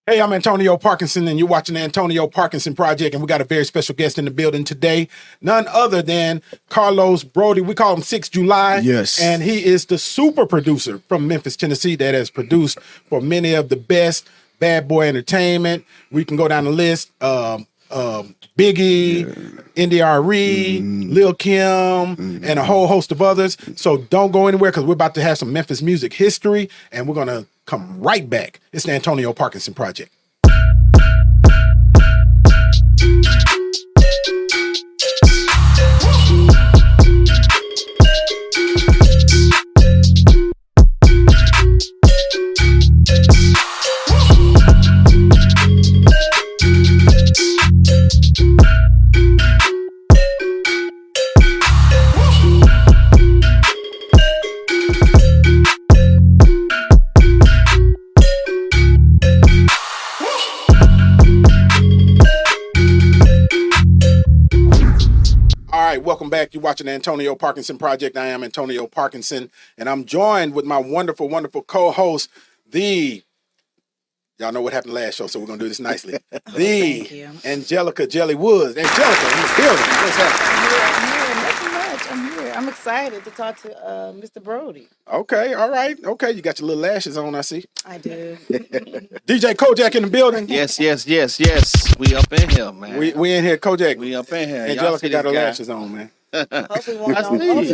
Hey, I'm Antonio Parkinson, and you're watching the Antonio Parkinson Project, and we got a very special guest in the building today, none other than Carlos Broady. We call him 6 July. Yes. And he is the super producer from Memphis, Tennessee, that has produced for many of the best Bad Boy Entertainment. We can go down the list. Biggie, NDRE, Lil Kim, and a whole host of others. So don't go anywhere because we're about to have some Memphis music history, and we're going to come right back. It's the Antonio Parkinson Project. Welcome back. You're watching the Antonio Parkinson Project. I am Antonio Parkinson, and I'm joined with my wonderful, wonderful co-host, y'all know what happened last show, so we're going to do this nicely. Angelica Jelly Woods. Angelica in the building. What's happening? I'm here. I'm excited to talk to Mr. Broady. Okay, all right. Okay, you got your little lashes on, I see. I do. DJ Kojak in the building. Yes. We up in here, man. We in here, Kojak. We up in here. Angelica got her lashes on, man. Hopefully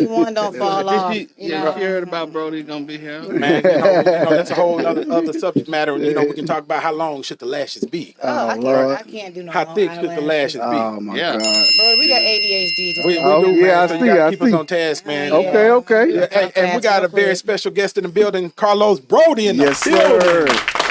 one don't fall off. You heard about Brody gonna be here? Man, that's a whole other subject matter. We can talk about how long should the lashes be. I can't do no How long thick should the lashes be? Oh my God. Bro, we got ADHD. Just We do, man. So you gotta keep us on task, man. Okay. Yeah, and we got a very special guest in the building, Carlos Broady in the Yes, building. sir.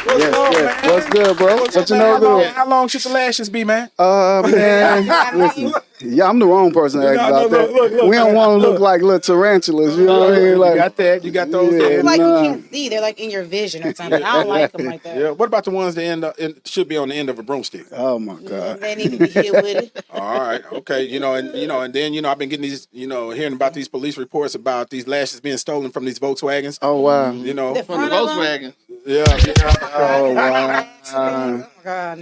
What's up, man? What's good, bro? What you know, good? How long should the lashes be, man? Man, listen. Yeah, I'm the wrong person to ask about that. Look, we don't want to look like little tarantulas. You know what I mean? Like, You got that. You got those. Yeah, there. feel like you can't see. They're like in your vision or something. I don't like them like that. Yeah. What about the ones that should be on the end of a broomstick? oh my God. They need to be hit with it. All right. Okay. And then I've been getting these, hearing about these police reports about these lashes being stolen from these Volkswagens. Oh wow. The From the front of them? Volkswagen. Yeah. Oh wow. Oh God,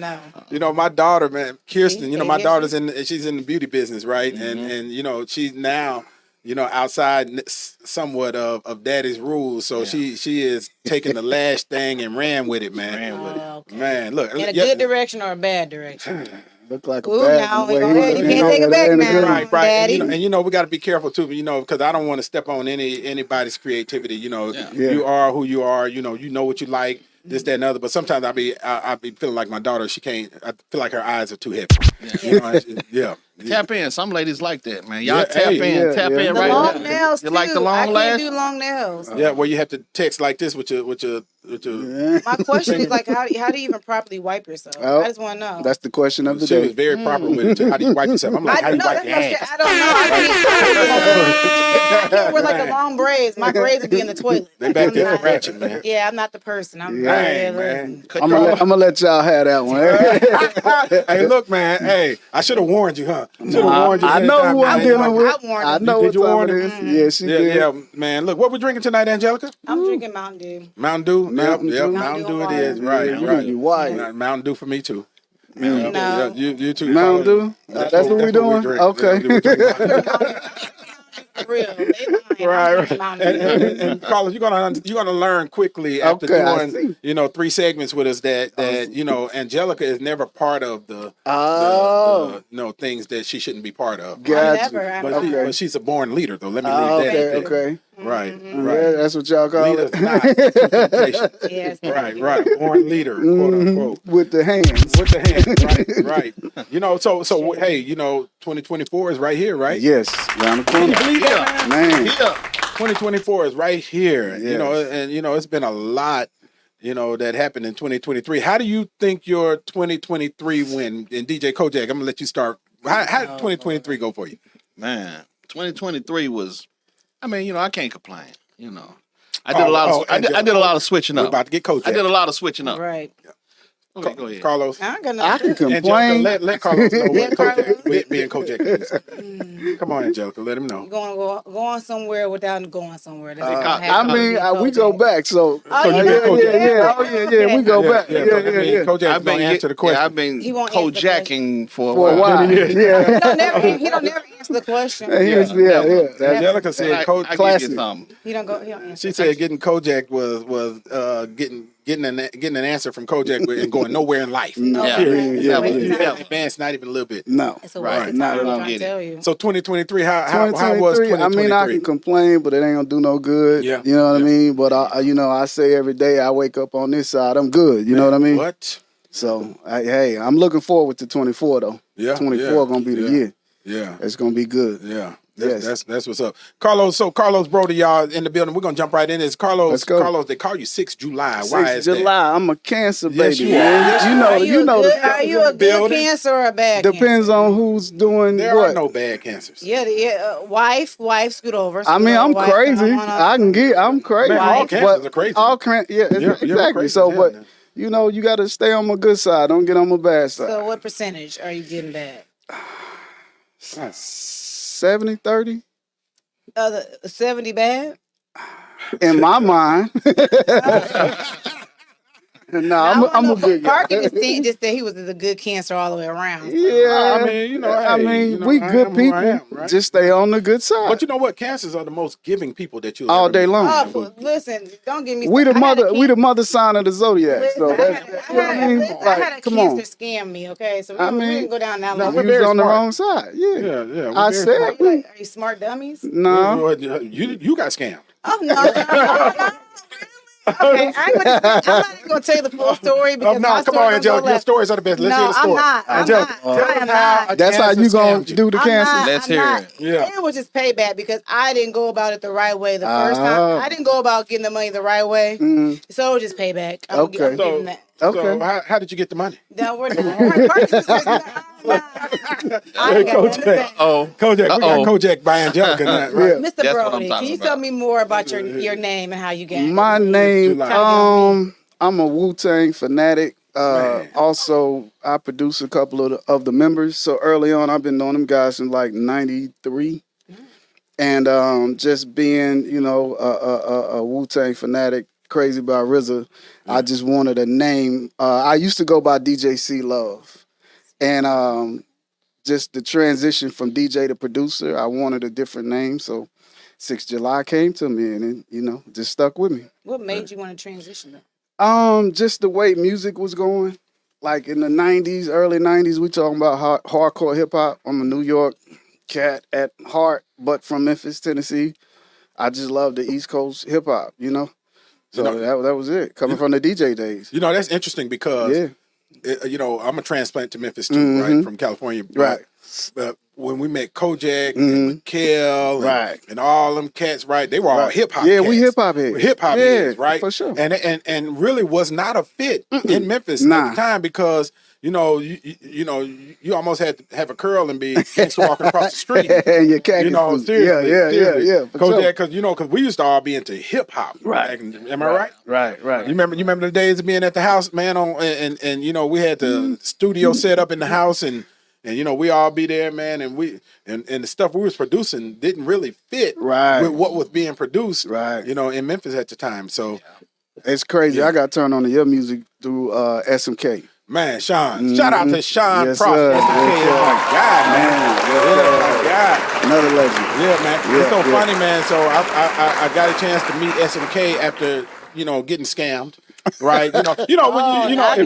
no. My daughter, man, Kirsten, my Yes. daughter's she's in the beauty business, right? And she's now, outside somewhat of daddy's rules. So she is taking the lash thing and ran with it, man. Okay. Man, look. In a good direction or a bad direction? Look like a Ooh, bad now boy. go ahead. You can't take it back now. Right. Daddy. And we got to be careful too, because I don't want to step on anybody's creativity. Yeah. You are who you are. You know what you like. This, that, and other. But sometimes I be feeling like my daughter. She can't. I feel like her eyes are too heavy. Yeah. Tap in. Some ladies like that, man. Y'all tap hey, in. Tap in The right long now. nails, You like the too. long I lash? can't do long nails. Yeah, where you have to text like this with your. My question is like, how do you even properly wipe yourself? Oh, I just want to know. That's the question of the She was day. very proper with it. How do you wipe yourself? I'm like, how do you wipe your ass? I don't know. I can't wear like the long braids. My braids would be in the toilet. They back there for ratchet, man. Yeah, I'm not the person. I'm Dang, man. I'm gonna let y'all have that one. Hey, look, man. Hey, I should have warned you, huh? I know who I'm dealing with. I warned I him. know Did what you time warn it him? is. Yeah, she did. Yeah, man. Look, what we drinking tonight, Angelica? I'm drinking Mountain Dew. Mountain Dew. Mountain Yep, Dew. Mountain Dew it Mountain is. Dew. Right, Yeah, right. you white. Mountain Dew for me too. No. Yeah, you too. Mountain Dew? That's what we doing? drink. Okay. We drink. For real. They lying. Right. Mountain Dew. And Carlos, you're gonna learn quickly after Okay, I doing 3 segments with us that Angelica is never part of the things that she shouldn't be part of. Gotcha. Never. But she's a born leader, though. Let me leave that. Okay. Right. Yeah, that's what y'all call Leader's it. not temptation. Yes. Right. Born leader, quote unquote. With the hands. With the hand, right. So hey, 2024 is right here, right? Yes, around the Can you corner. believe that, man? Man. 2024 is right here. Yes. It's been a lot, that happened in 2023. How do you think your 2023 win? And DJ Kojak, I'm gonna let you start. How did 2023 go for you? Man, 2023 was. I can't complain. I did a lot of. I did a lot of switching We're up. about to get Kojak. I did a lot of switching up. Right. Okay, go ahead. Carlos. I ain't got I nothing. can Angelica, complain. let Carlos know Let what Carlos- Kojak, being Kojak is. Come on, Angelica, let him know. Going somewhere without going somewhere. That's Hey, gonna Carl- have I to mean, be we go Kojak. back. So Oh, you yeah, mean Kojak? yeah. Oh yeah. We go back. Yeah, Yeah. Kojak's gonna answer the question. Yeah, I've been He won't answer the Kojaking for a For a while. while. Yeah. He don't never answer the question. Never. That's Angelica said I give you classic. something. He don't answer. she said getting Kojak was getting an answer from Kojak and going nowhere in life. No. Yeah. Period. Yeah. Yeah, Yeah. you haven't advanced not even a little bit. No. It's a Right. waste of Not time. at all. I'm trying to Get it. tell you. So 2023, how was 2023. I 2023? mean, I can complain, but it ain't gonna do no good. Yeah. You know what Yeah. I mean? But I say every day I wake up on this side, I'm good. You know what I mean? What? So hey, I'm looking forward to 24 though. Yeah. 24 gonna be the year. Yeah. It's gonna be good. Yeah. Yes. That's what's up. Carlos Broady, y'all in the building. We're gonna jump right in. It's Carlos. Let's go. Carlos, they call you 6 July. Why 6th is July. I'm a Cancer Yes, baby, you are. man. Yes, you you know, are. you know. Are you a good building. cancer or a bad Depends cancer? on who's doing that? There what. are no bad cancers. Yeah, wife, scoot over. I mean, I'm Wife, crazy. I'm crazy. Man, all Wife. cancers are crazy. Yeah, You're exactly. crazy So, as hell, but man. you got to stay on my good side. Don't get on my bad side. So what percentage are you getting back? 70-30 The 70 bad? in my mind. No, I'm a good guy. Parker just said he was a good cancer all the way around. So. Yeah, I mean, we I good am who I people. am, right? Just stay on the good side. But you know what? Cancers are the most giving people that you'll All ever day meet. long. Oh, listen, don't give me. We the I had a mother sign of the zodiac. Listen, So I that's, had you know what I mean? I had a Like, come cancer on. scam me. Okay, so I we mean, didn't go down that no, long. we're You very was on the smart. wrong side. Yeah. Yeah. I we're very said smart. Are you smart dummies? no. You got scammed. Oh no. Okay, I'm not even gonna tell you the full story because No, my come story on, gonna go Angelica. Your left. stories are the best. Let's No, hear the story. I'm not. Angelica, I'm tell not. us I am how not. a That's how cancer you gonna scammed you. do the I'm cancer. not. Let's I'm hear not. it. Yeah. It was just payback because I didn't go about it the right way the first time. I didn't go about getting the money the right way. So it was just payback. I'm Okay. giving that. Okay. So how did you get the money? No, we're not. Parkinson says, no, I ain't got nothing to say. Kojak, we got Kojak by Angelica now, right? Yeah. Mr. That's what I'm Brody, talking can you about. tell me more about your name and how you got it? My name, July. I'm a Wu-Tang fanatic. Man. Also, I produce a couple of the members. So early on, I've been knowing them guys since like '93, and just being, a Wu-Tang fanatic, crazy about RZA. I just wanted a name. I used to go by DJ C Love, and just the transition from DJ to producer, I wanted a different name. So 6th July came to me, and it, just stuck with me. What made you want to transition though? Just the way music was going. Like in the '90s, early '90s, we talking about hardcore hip hop. I'm a New York cat at heart, but from Memphis, Tennessee. I just love the East Coast hip hop, So that was it. Coming from the DJ days. That's interesting because Yeah. I'm a transplant to Memphis too, right? From California. Right. But when we met Kojak and Kel Right. and all them cats, right? They were all Right. hip hop. Yeah, cats. we hip hop heads. Hip hop Yeah, heads, right? for sure. And really was not a fit in Memphis Nah. at the time because you almost had to have a curl and be gangster walking across the street. Your khaki suit. Seriously. Yeah. For sure. Kojak, because we used to all be into hip hop. Right. Am I right? Right. You remember the days of being at the house, man, and we had the studio set up in the house and we all be there, man, and the stuff we was producing didn't really fit Right. with what was being produced, Right. in Memphis at the time. So, It's crazy. Yeah. I got turned on to your music through SMK. man, Sean, shout out to Sean Yes, Prost. sir. SMK Yes, is sir. my guy, man. Yes, Yeah, sir. my guy. Another legend. Yeah, man. Yeah, It's so yeah. funny, man. So I got a chance to meet SMK after getting scammed, right? When if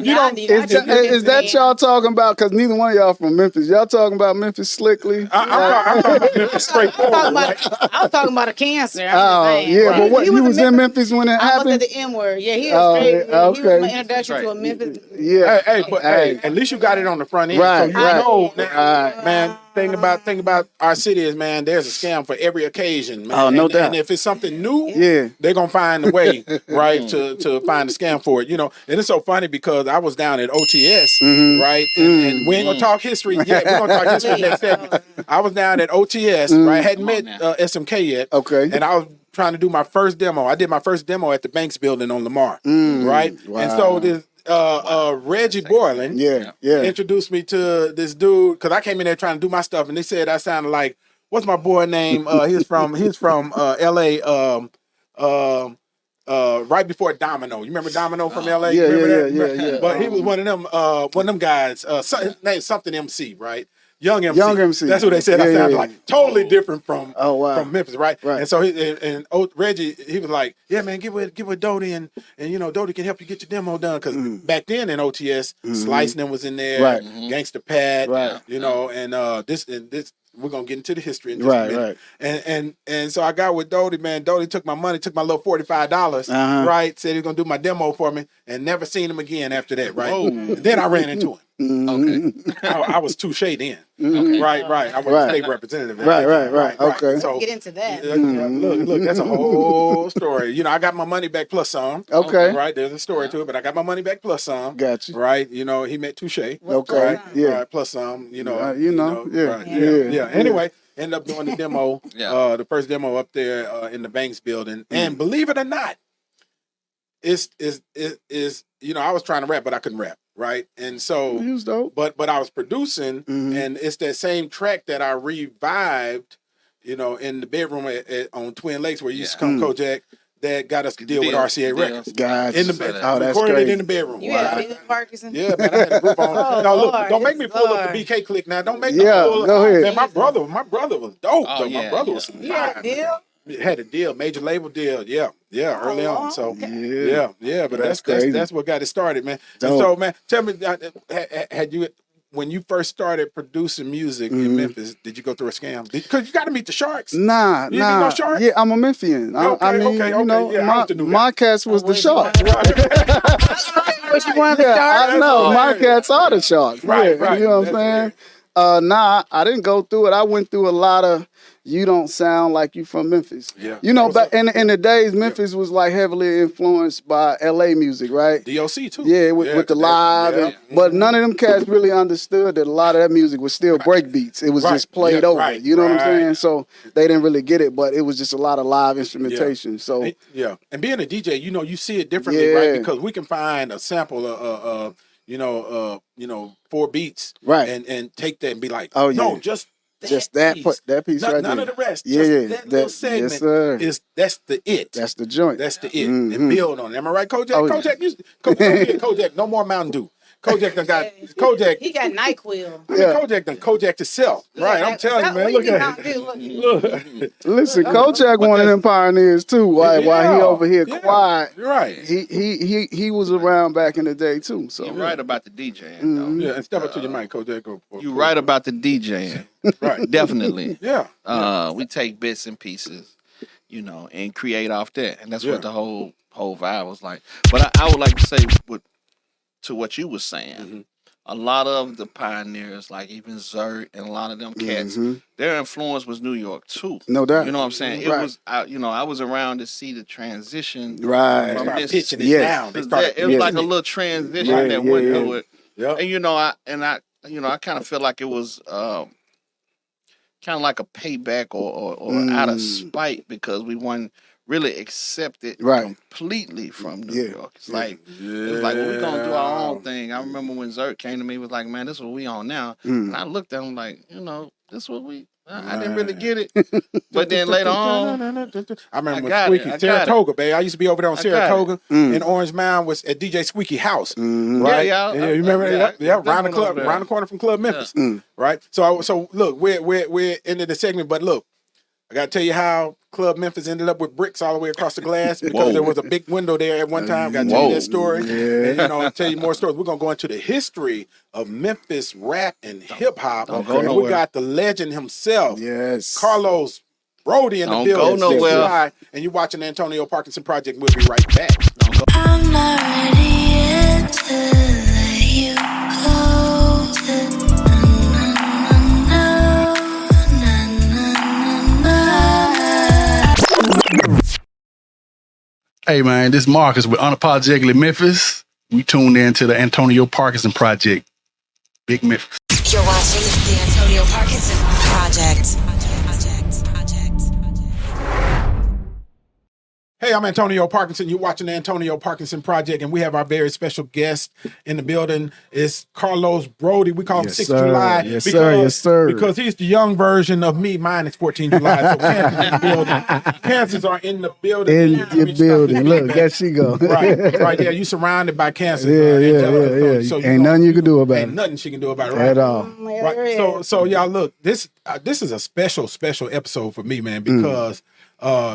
you don't. Is that y'all talking about? Because neither one of y'all from Memphis. Y'all talking about Memphis slickly? I'm talking about Memphis straightforward. Right? I was talking about a cancer. Oh, yeah. But what, He you was in Memphis. Memphis when it I was happened? at the M word. Yeah, he Oh, was straight. yeah, He was okay. my introduction to a Memphis. Yeah. Hey, at least you got it on the front end. Right, So right. now, man, thing about our city is, man, there's a scam for every occasion, man. Oh, no doubt. And if it's something new, Yeah. they're gonna find a way, right, to find a scam for it. And it's so funny because I was down at OTS, right? And we ain't gonna talk history yet. We're gonna talk history next segment. I was down at OTS, right? Hadn't met SMK yet. Okay. And I was trying to do my first demo. I did my first demo at the Banks building on Lamar, right? Wow. And so Reggie Borland. Yeah. Introduced me to this dude because I came in there trying to do my stuff, and they said I sounded like what's my boy name? He's from L.A. Right before Domino. You remember Domino from L.A.? Yeah, Remember yeah. that? But he was one of them guys. His name something MC, right? Young MC. That's what they said. I sounded like totally different from Memphis, right? And so Reggie, he was like, "Yeah, man, get with Dodie, and Dodie can help you get your demo done." Because back then in OTS, Slicing them was in there, Gangsta Pat, and this we're gonna get into the history in just a minute. And so I got with Dodie, man. Dodie took my money, took my little $45, right? Said he was gonna do my demo for me, and never seen him again after that, right? And then I ran into him. Okay, I was Touche then. Right. I was a state representative. Right. Okay. So get into that. Look, that's a whole story. I got my money back plus some. Okay. Right, there's a story to it, but I got my money back plus some. Got you. Right, he met Touche. Okay. Right? Yeah. Right, plus some. Yeah. Anyway, ended up doing the demo. The first demo up there in the Banks building, and believe it or not, is I was trying to rap, but I couldn't rap. Right, and so, he was dope. but I was producing, and it's that same track that I revived, in the bedroom on Twin Lakes where you used to come, Kojak, that got us to deal with RCA Records. Gotcha. In the bedroom. That's recorded crazy. it in the bedroom. You had Antonio Parkinson? Yeah, man, I had a group on. No, look, don't make me pull up the BK click now. Don't make me pull up. Go ahead. Man, my brother was dope. Oh, though. yeah, My brother was You had a deal? had a deal, major label deal. Yeah, early on. So okay. but That's that's crazy. what got it started, man. Dope. And so, man, tell me, had you when you first started producing music in Memphis, did you go through a scam? Because you got to meet the Sharks. Nah. You didn't know Sharks? Yeah, I'm a Memphian. I mean, okay. Yeah, I used to do that. my cats was the Sharks. What you wanted to Yeah, start? I know. My cats are the Sharks. Right. You know what I'm saying? I didn't go through it. I went through a lot of you don't sound like you from Memphis. Yeah. Back in the days, Memphis was like heavily influenced by LA music, right? DOC too. Yeah, with the live. But none of them cats really understood that a lot of that music was still break beats. It was just played over. You know what I'm saying? So they didn't really get it, but it was just a lot of live instrumentation. So and being a DJ, you see it differently, right? Because we can find a sample of 4 beats, right, and take that and be like, no, just that piece right there. None of the rest. Yeah, that little segment yes, sir. that's the it. That's the joint. That's the it. And build on it. Am I right, Kojak? Kojak, no more Mountain Dew. Kojak done got Kojak. He got NyQuil. Kojak done Kojak himself. Right, I'm telling you, man. Look at it. Look. Listen, Kojak one of them pioneers too. While he over here quiet. Right. He was around back in the day too. So you're right about the DJing, though. Yeah, and step up to your mic, Kojak. You're right about the DJing. Right. Definitely. Yeah. We take bits and pieces, and create off that, and that's what the whole vibe was like. But I would like to say to what you were saying, a lot of the pioneers, like even Zert and a lot of them cats, their influence was New York too. No doubt. You know what I'm saying? It was, I was around to see the transition. Right. From this, pitching it down. It was like a little transition that went through it. Yeah. And I kind of feel like it was kind of like a payback or out of spite because we weren't really accepted completely from New York. It's like well, we're gonna do our own thing. I remember when Zert came to me, was like, "Man, this is what we on now." And I looked at him like, this is what we. I didn't really get it, but then later on, I remember when Squeaky Saratoga, babe. I used to be over there on Saratoga, and Orange Mound was at DJ Squeaky house, right? Yeah, you remember that? Yeah, around the corner from Club Memphis, right? So look, we're into the segment, but look, I gotta tell you how Club Memphis ended up with bricks all the way across the glass because there was a big window there at one time. Gotta tell you that story, and I'll tell you more stories. We're gonna go into the history of Memphis rap and hip hop. And we got the legend himself, Carlos Broady in the building. Don't go nowhere. And you're watching the Antonio Parkinson Project. We'll be right back. I'm not ready to let you go. Hey man, this is Marcus with Unapologetically Memphis. We tuned in to the Antonio Parkinson Project. Big Memphis. You're watching the Antonio Parkinson Project. Hey, I'm Antonio Parkinson. You're watching the Antonio Parkinson Project, and we have our very special guest in the building. It's Carlos Broady. We call him 6th July. Yes, sir. Yes, sir. Because he's the young version of me. Mine is 14 July. So cancers in the building. Cancers are in the building. In the building. Look, there she go. Right. Yeah, you surrounded by cancers. Yeah. So ain't nothing you can do about it. Ain't nothing she can do about it. Right? At all. Right. So y'all look. This is a special episode for me, man, because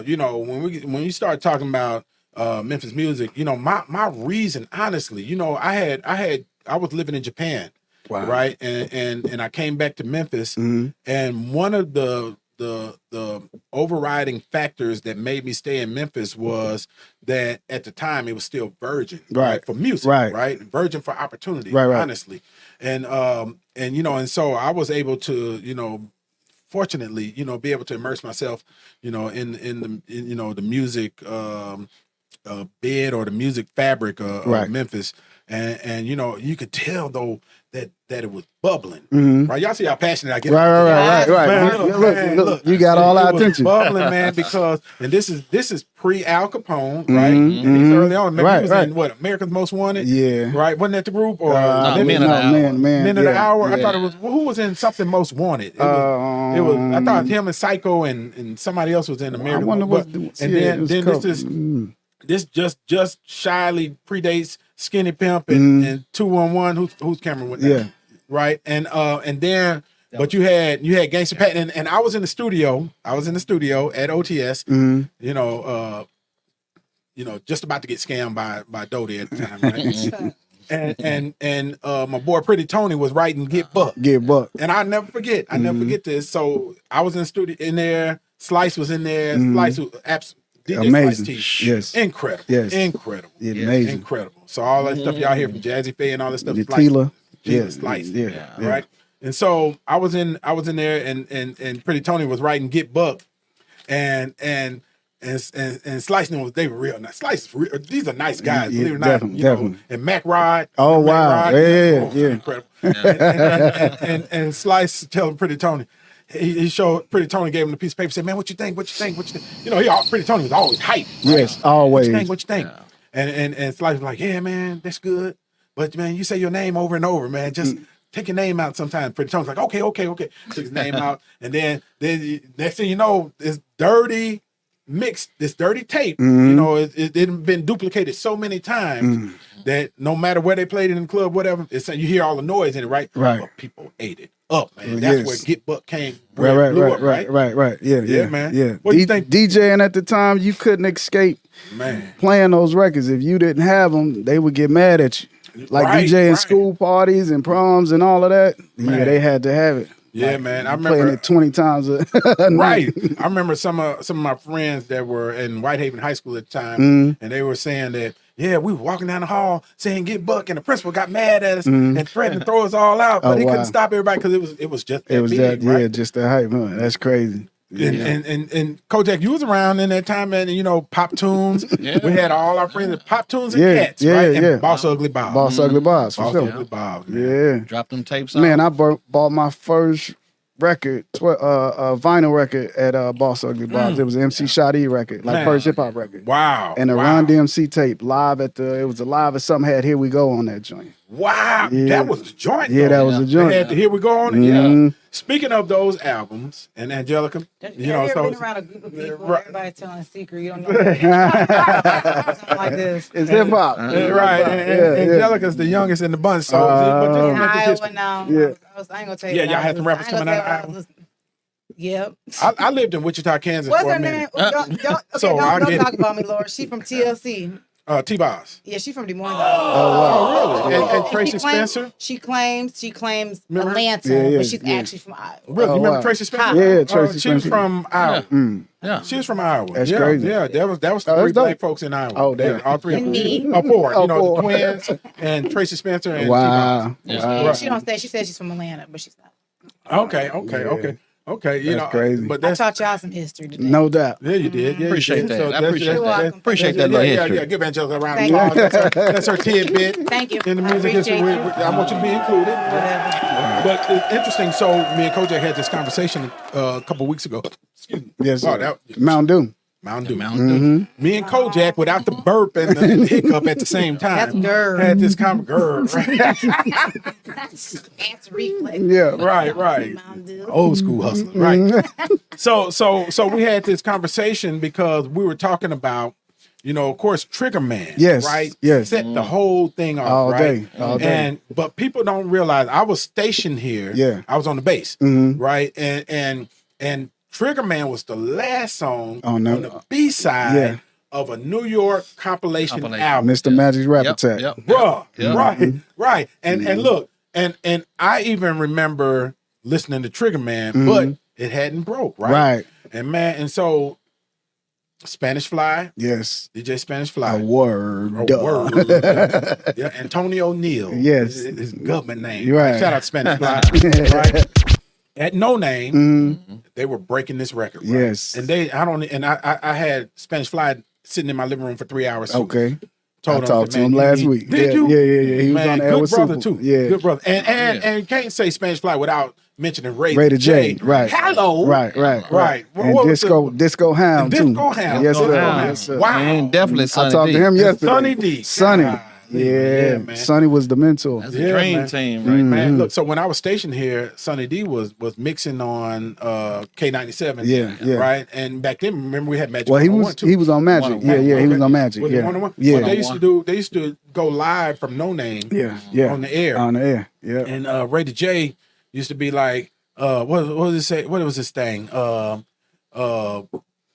you know, when you start talking about Memphis music, you know, my reason, honestly, you know, I was living in Japan, right, and I came back to Memphis, and one of the overriding factors that made me stay in Memphis was that at the time it was still virgin, right, for music, right, virgin for opportunity, honestly, and you know, and so I was able to, you know, fortunately, you know, be able to immerse myself, you know, in you know, the music bed or the music fabric of Memphis, and you know, you could tell though that it was bubbling, right? Y'all see how passionate I get. Right. Man, look, you got all our attention. Bubbling, man, because and this is pre Al Capone, right? And he's early on. Maybe he was in what, America's Most Wanted, right? Wasn't that the group or Men of the Hour? I thought it was who was in something Most Wanted. It was I thought him and Psycho and somebody else was in America's. I wonder This just shyly predates Skinny Pimp and 211. Who's Cameron with that? Yeah. Right. And then but you had Gangsta Pat and I was in the studio. I was in the studio at OTS, you know, just about to get scammed by Dodie at the time, right? and my boy Pretty Tony was writing Get Buck. And I never forget this. So I was in the studio in there, Slice was in there, Slice was amazing. Yes. Incredible. Yes. Incredible. Yeah, amazing. Incredible. So all that stuff y'all hear from Jazzy Faye and all that stuff. Tila. Slice. Yeah. Right. And so I was in there and Pretty Tony was writing Get Buck and Slice knew they were real nice. Slice is real. These are nice guys. Yeah, Believe it or not, definitely. know, and Mac Rod. Oh, wow. Rod, Yeah. Incredible. And Slice telling Pretty Tony. He showed Pretty Tony, gave him the piece of paper, said, "Man, what you think? What you think? What you think?" You know, Pretty Tony was always hype. Right? Yes, always. What you think? And Slice was like, "Yeah, man, that's good. But man, you say your name over and over, man. Just take your name out sometimes." Pretty Tony's like, okay. Took his name out. And then next thing you know, this dirty tape, you know, it been duplicated so many times that no matter where they played it in the club, whatever, you hear all the noise in it, right? Right. But people ate it up, man. That's where Get Buck came. Right. Yeah, man. Yeah. What do you think? DJing at the time, you couldn't escape Man. playing those records. If you didn't have them, they would get mad at you. Like DJing school parties and proms and all of that. Man. Yeah, they had to have it. Yeah, like, man. I remember playing it 20 times a night. I remember some of my friends that were in Whitehaven High School at the time, and they were saying that, yeah, we were walking down the hall saying Get Buck, and the principal got mad at us and threatened to throw us all out, but he couldn't stop everybody because it was just that big, right? Just that hype, huh? That's crazy. And Kojak, you was around in that time, man. And, you know, Pop Tunes. We had all our friends at Pop Tunes and Cats, right? And Boss Ugly Bob. Ugly Bob, for sure. Ugly Bob, man. Yeah. Drop them tapes out. Man, I bought my first record, a vinyl record at Boss Ugly Bob's. It was an MC Shadi record, like first hip hop record. Wow. And a Run DMC tape live it was a live at something had Here We Go on that joint. Wow. Yeah. That was the joint. Yeah, that was the joint. They had the Here We Go on it. Yeah. Speaking of those albums, and Angelica, you know, so been around a group of people, everybody telling a secret, you don't know. Something like this. It's hip hop. Right. And Angelica's the youngest in the bunch. So, but in Iowa now. Yeah. I ain't gonna tell you. Yeah, y'all had some rappers coming out of Iowa. Yep. I lived in Wichita, Kansas What's for her a minute. name? Don't talk about me, Lord. She from TLC. T-Boz. Yeah, she's from Des Moines. Oh, really? And Tracy Spencer? She claims Remember? Atlanta, but she's actually from Iowa. Really? You remember Tracy Spencer? Yeah, Tracy She was Spencer. from Iowa. Yeah. She was from Iowa. That's crazy. Yeah, that was the three black folks in Iowa. Oh, damn. All three of And them. me. Four. You know, four. the twins and Tracy Spencer and Wow. Yeah, she don't say. She says she's from Atlanta, but she's not. Okay. You That's know, crazy. But I that's taught y'all some history today. No doubt. yeah, you did. Yeah, Appreciate you did. that. So I appreciate You're that. welcome. Appreciate that little history. Yeah. Give Angelica a round Thank of you. applause. That's her tidbit. Thank you. In the I music history, appreciate you. I want you to be included. Whatever. But it's interesting. So me and Kojak had this conversation a couple weeks ago. Excuse me. Yes, Oh, sir. Mountain Dew. Mountain Dew. Mountain Dew. Me and Kojak, without the burp and the hiccup at the same time, had this kind of Answer reflex. Yeah. right. Old school hustler, right? So we had this conversation because we were talking about, of course, Trigger Man, Yes, right? yes. Set the whole thing off, All right? day, all day. But people don't realize I was stationed here. Yeah. I was on the bass, right? And Trigger Man was the last song on the B side of a New York compilation album. Mr. Magic's Rap Attack. Bruh, right. And look, and I even remember listening to Trigger Man, but it hadn't broke, right? And so Spanish Fly. Yes. DJ Spanish Fly. A word. Yeah, Antonio Neal. Yes. His government name. Right. Shout out Spanish Fly. Right. At No Name, they were breaking this record. Right? Yes. And I had Spanish Fly sitting in my living room for 3 hours. Too. Okay. I talked to him last week. Did you? Yeah. He was on the air good with brother Super. too. Yeah. Good brother. And you can't say Spanish Fly without mentioning Ray J. Right. Hello. Right. And What Disco Hound too. Disco Hound. Yes, sir. Wow. Yes, sir. Wow. And definitely Sonny I talked D. to him yesterday. Sonny D. Sonny. God. Yeah, man. Sonny was the mentor. That's a dream man. team, right? Man, look, so when I was stationed here, Sonny D was mixing on K97. Yeah. Right? And back then, remember we had Magic. Well, he 101 was too. he was on Magic. 101. Yeah, he was on Magic. Was it Yeah. 101? Yeah. Well, they used to go live from No Name. Yeah. On the air. On the air. Yeah. And Ray J used to be like, what was it say? What was this thing?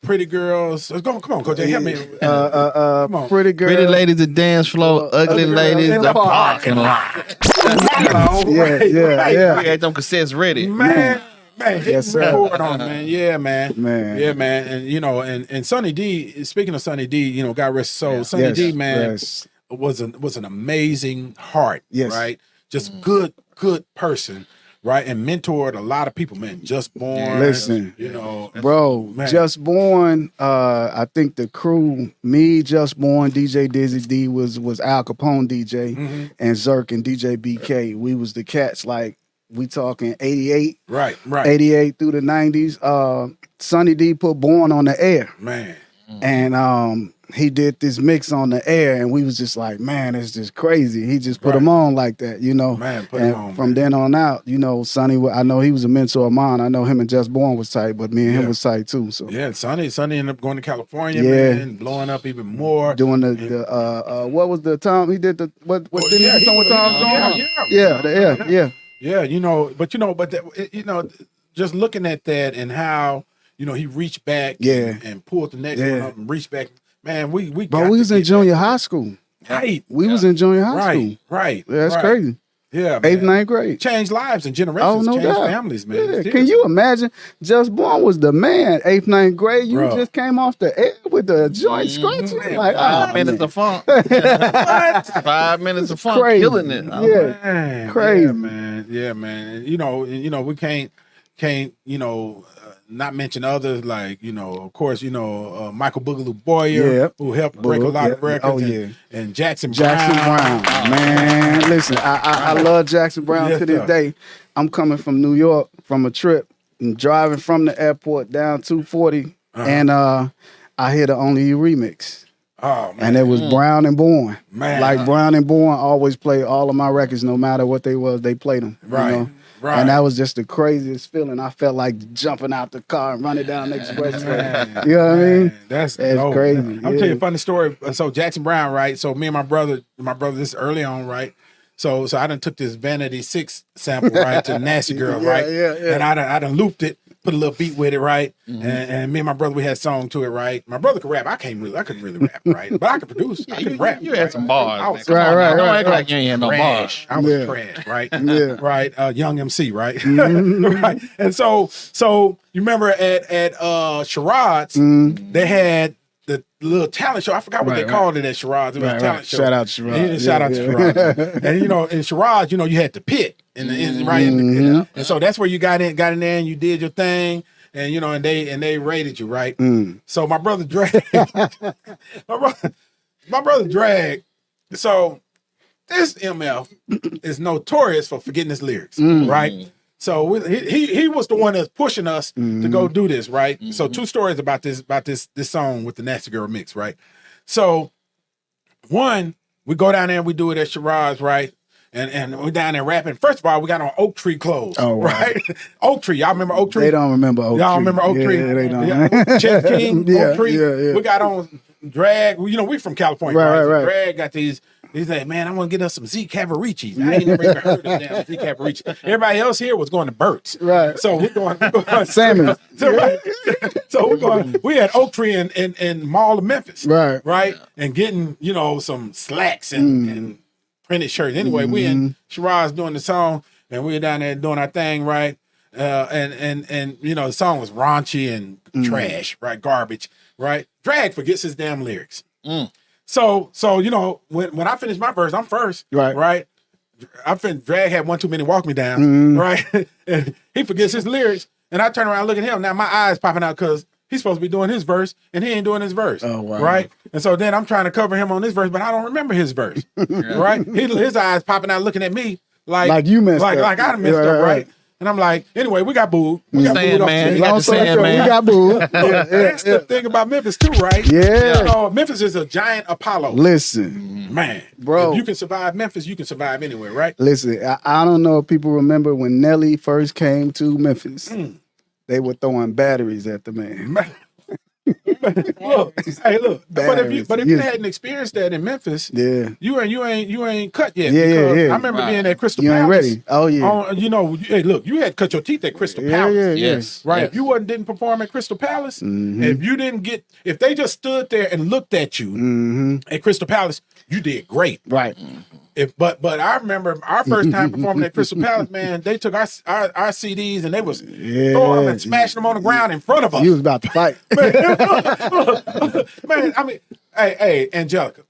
Pretty girls. Come on, Coach. Help me. Come on. Pretty girl. Pretty ladies, the dance floor. Ugly ladies, the parking lot. Yeah. We had them cassettes ready. Man, Yes, sir. record on, man. Yeah, man. Man. Yeah, man. And and Sonny D, speaking of Sonny D, God rest his soul. Sonny D, man, was an amazing heart. Yes. Right? Just good person. Right, and mentored a lot of people, man. Just Born, Listen, bro, man. Just Born. I think the crew, me, Just Born, DJ Dizzy D was Al Capone DJ, and Zerk and DJ BK. We was the cats. Like we talking 88, right, 88 through the 90s. Sonny D put Born on the air, man, and he did this mix on the air, and we was just like, man, it's just crazy. He just put him on like that, Man, put him on. From then on out, Sonny, I know he was a mentor of mine. I know him and Just Born was tight, but me and him was tight too. So yeah, Sonny ended up going to California, Yeah. man, blowing up even more. doing the what was the Tom? He did the what? Didn't he do something with Tom Jones? Yeah. Yeah. But just looking at that and how he reached back, and pulled the next one up and reached back. Man, we But we was in junior high school. right. We was in junior high school. Right. Yeah, that's crazy. Yeah, 8th, man. 9th grade. Changed lives and generations, Oh, no changed doubt. families, man. Yeah. Seriously. Can you imagine? Just Born was the man. 8th, 9th grade. You Bro. just came off the air with the joint scratching. Man, Like, 5 minutes of funk. 5 minutes of funk, Crazy. killing it. Yeah. Man, Crazy. yeah, man. And, we can't not mention others like of course Michael Boogaloo Boyer, who helped break a lot of records. And Jackson Brown. Man, listen, I love Jackson Brown Yes, to this sir. day. I'm coming from New York from a trip and driving from the airport down 240, and I hear the Only You remix. Oh man, And it was Brown and Born. Man. Like Brown and Born always play all of my records, no matter what they was, they played them. Right. Right. And that was just the craziest feeling. I felt like jumping out the car and running down the expressway. Man. You know what I mean? That's It's crazy. I'm telling you a funny story. So Jackson Brown, right? So me and my brother, this is early on, right? So I done took this Vanity 6 sample, right, to Nasty Girl, right? Yeah. And I done looped it, put a little beat with it, right? And me and my brother, we had a song to it, right? My brother could rap. I couldn't really rap, right? But I could produce. I could rap. You had some bars. I man. was Come on, right, Don't right, act like you ain't had no bars. I was Yeah. trash, right? Yeah. Right. Young MC, right? Right. And so you remember at Sherrod's, they had the little talent show. I forgot what they called it at Sherrod's. It was a talent show. Shout out to Sherrod. Yeah, shout out to Sherrod. And in Sherrod's, you had the pit in the and so that's where you got in there and you did your thing. And and they rated you, right? So my brother dragged my brother dragged. So this MF is notorious for forgetting his lyrics, right? So he was the one that's pushing us to go do this, right? So 2 stories about this song with the Nasty Girl mix, right? So one, we go down there and we do it at Shiraz, right? And we're down there rapping. First of all, we got on Oak Tree clothes, right? Oak Tree, y'all remember Oak Tree? They don't remember Oak Tree. Y'all remember Oak Tree? Yeah, they don't. Yeah, Chet King, Oak Tree. Yeah. We got on drag. You know, we from California, right? So drag got these. He's like, man, I want to get us some Z Cavaricis. I ain't never even heard of damn Z Cavaricis. Everybody else here was going to Burt's. Right. So we're going Salmon. So we're going. We had Oak Tree in Mall of Memphis. Right. And getting, you know, some slacks and printed shirts. Anyway, we in Shiraz doing the song, and we were down there doing our thing, right? And you know, the song was raunchy and trash, right? Garbage, right? Drag forgets his damn lyrics. So you know, when I finish my verse, I'm first, right? Drag had one too many walk me down, right? And he forgets his lyrics, and I turn around and look at him. Now my eyes popping out because he's supposed to be doing his verse, and he ain't doing his verse, right? And so then I'm trying to cover him on his verse, but I don't remember his verse, right? His eyes popping out, looking at me like you messed up, like I messed up, right? And I'm like, anyway, we got booed. We got booed off the man. We got booed. That's the thing about Memphis too, right? Yeah. You know, Memphis is a giant Apollo. Listen, man, bro, if you can survive Memphis, you can survive anywhere, right? Listen, I don't know if people remember when Nelly first came to Memphis. They were throwing batteries at the man. Look, but if you hadn't experienced that in Memphis, you ain't cut yet. I remember being at Crystal Palace. You ain't ready. Oh yeah. You know, hey, look, you had cut your teeth at Crystal Palace. Yes. Right. Yes. If you didn't perform at Crystal Palace, if they just stood there and looked at you at Crystal Palace, you did great. Right. But I remember our first time performing at Crystal Palace, man, they took our CDs and they was throwing them and smashing them on the ground in front of us. You was about to fight. Man, I mean, hey, Angelica,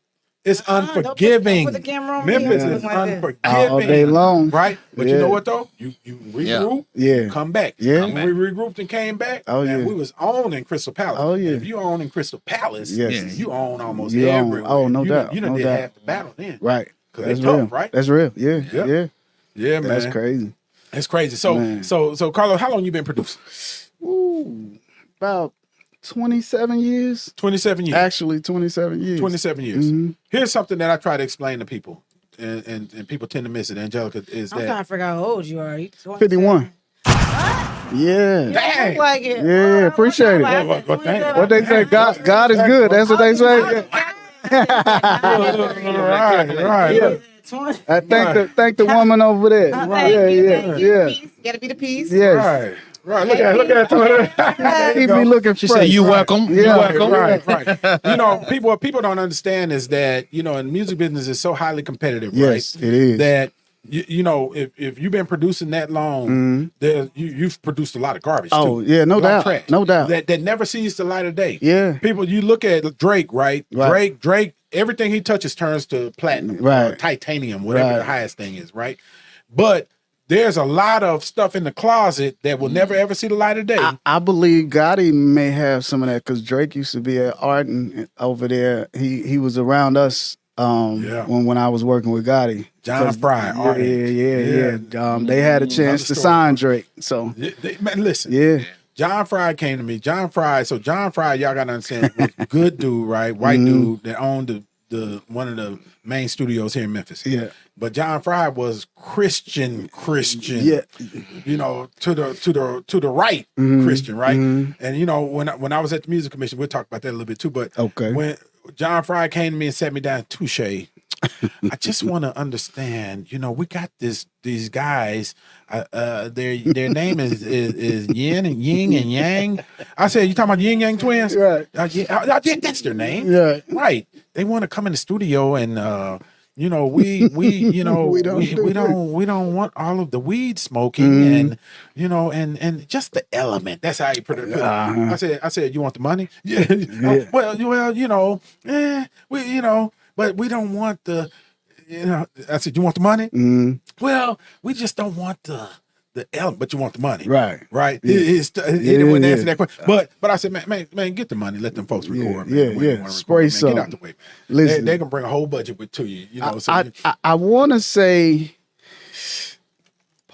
it's unforgiving. Don't put the camera on Memphis me. is unforgiving. All day long. Right? But you know what, though? You regroup, come back. Yeah. When we regrouped and came back, man, we was on in Crystal Palace. Oh, yeah. If you own in Crystal Palace, you own almost You own. everywhere. Oh, no doubt. You No did doubt. half the battle then. Right. That's real, tough, right? That's real. Yeah. Yeah, man. That's crazy. It's crazy. So Carlos, how long you been producing? Ooh, about 27 years. 27 years. Actually, 27 years. 27 years. Here's something that I try to explain to people, and people tend to miss it. Angelica, is I'm trying to figure out how old you are. 51. Yeah. Dang. Look like it. Yeah, appreciate it. What they say, God is good. That's what they say. Right. I thank the woman over there. Yeah. Gotta be the piece. Yes. Right. Look at her. He be looking She fresh. said, "You welcome. You welcome." Right. You know, people don't understand is that, you know, in music business is so highly competitive, Yes, right? it is. That you know, if you've been producing that long, you've produced a lot of garbage. Oh, too. yeah, no A lot of doubt. trash No doubt. That never sees the light of day. Yeah. People, you look at Drake, right? Drake, everything he touches turns to platinum, or titanium, whatever the highest thing is, right? But there's a lot of stuff in the closet that will never ever see the light of day. I believe Gotti may have some of that because Drake used to be at Arden over there. He was around us when I was working with Gotti. John Fry, yeah. They had a chance to sign Drake. So man, listen, John Fry came to me. John Fry, y'all gotta understand, was a good dude, right? White dude that owned the one of the main studios here in Memphis. Yeah. But John Fry was Christian. Yeah. You know, to the right Christian, right? And you know, when I was at the Music Commission, we'll talk about that a little bit too. But when John Fry came to me and sat me down, touche. I just want to understand, you know, we got these guys, their name is Yin and Ying and Yang. I said, you talking about Yin Yang twins? Right. Yeah, that's their name. Yeah. Right. They want to come in the studio and you know, we don't want all of the weed smoking and you know and just the element. That's how you put it. I said, you want the money? Yeah. Well, you know, but we don't want the, you know. I said, you want the money? Well, we just don't want the element, but you want the money, right? He didn't answer that question, but I said, man, get the money, let them folks record. Spray something. Get out the way. Listen, they can bring a whole budget to you. You know, I want to say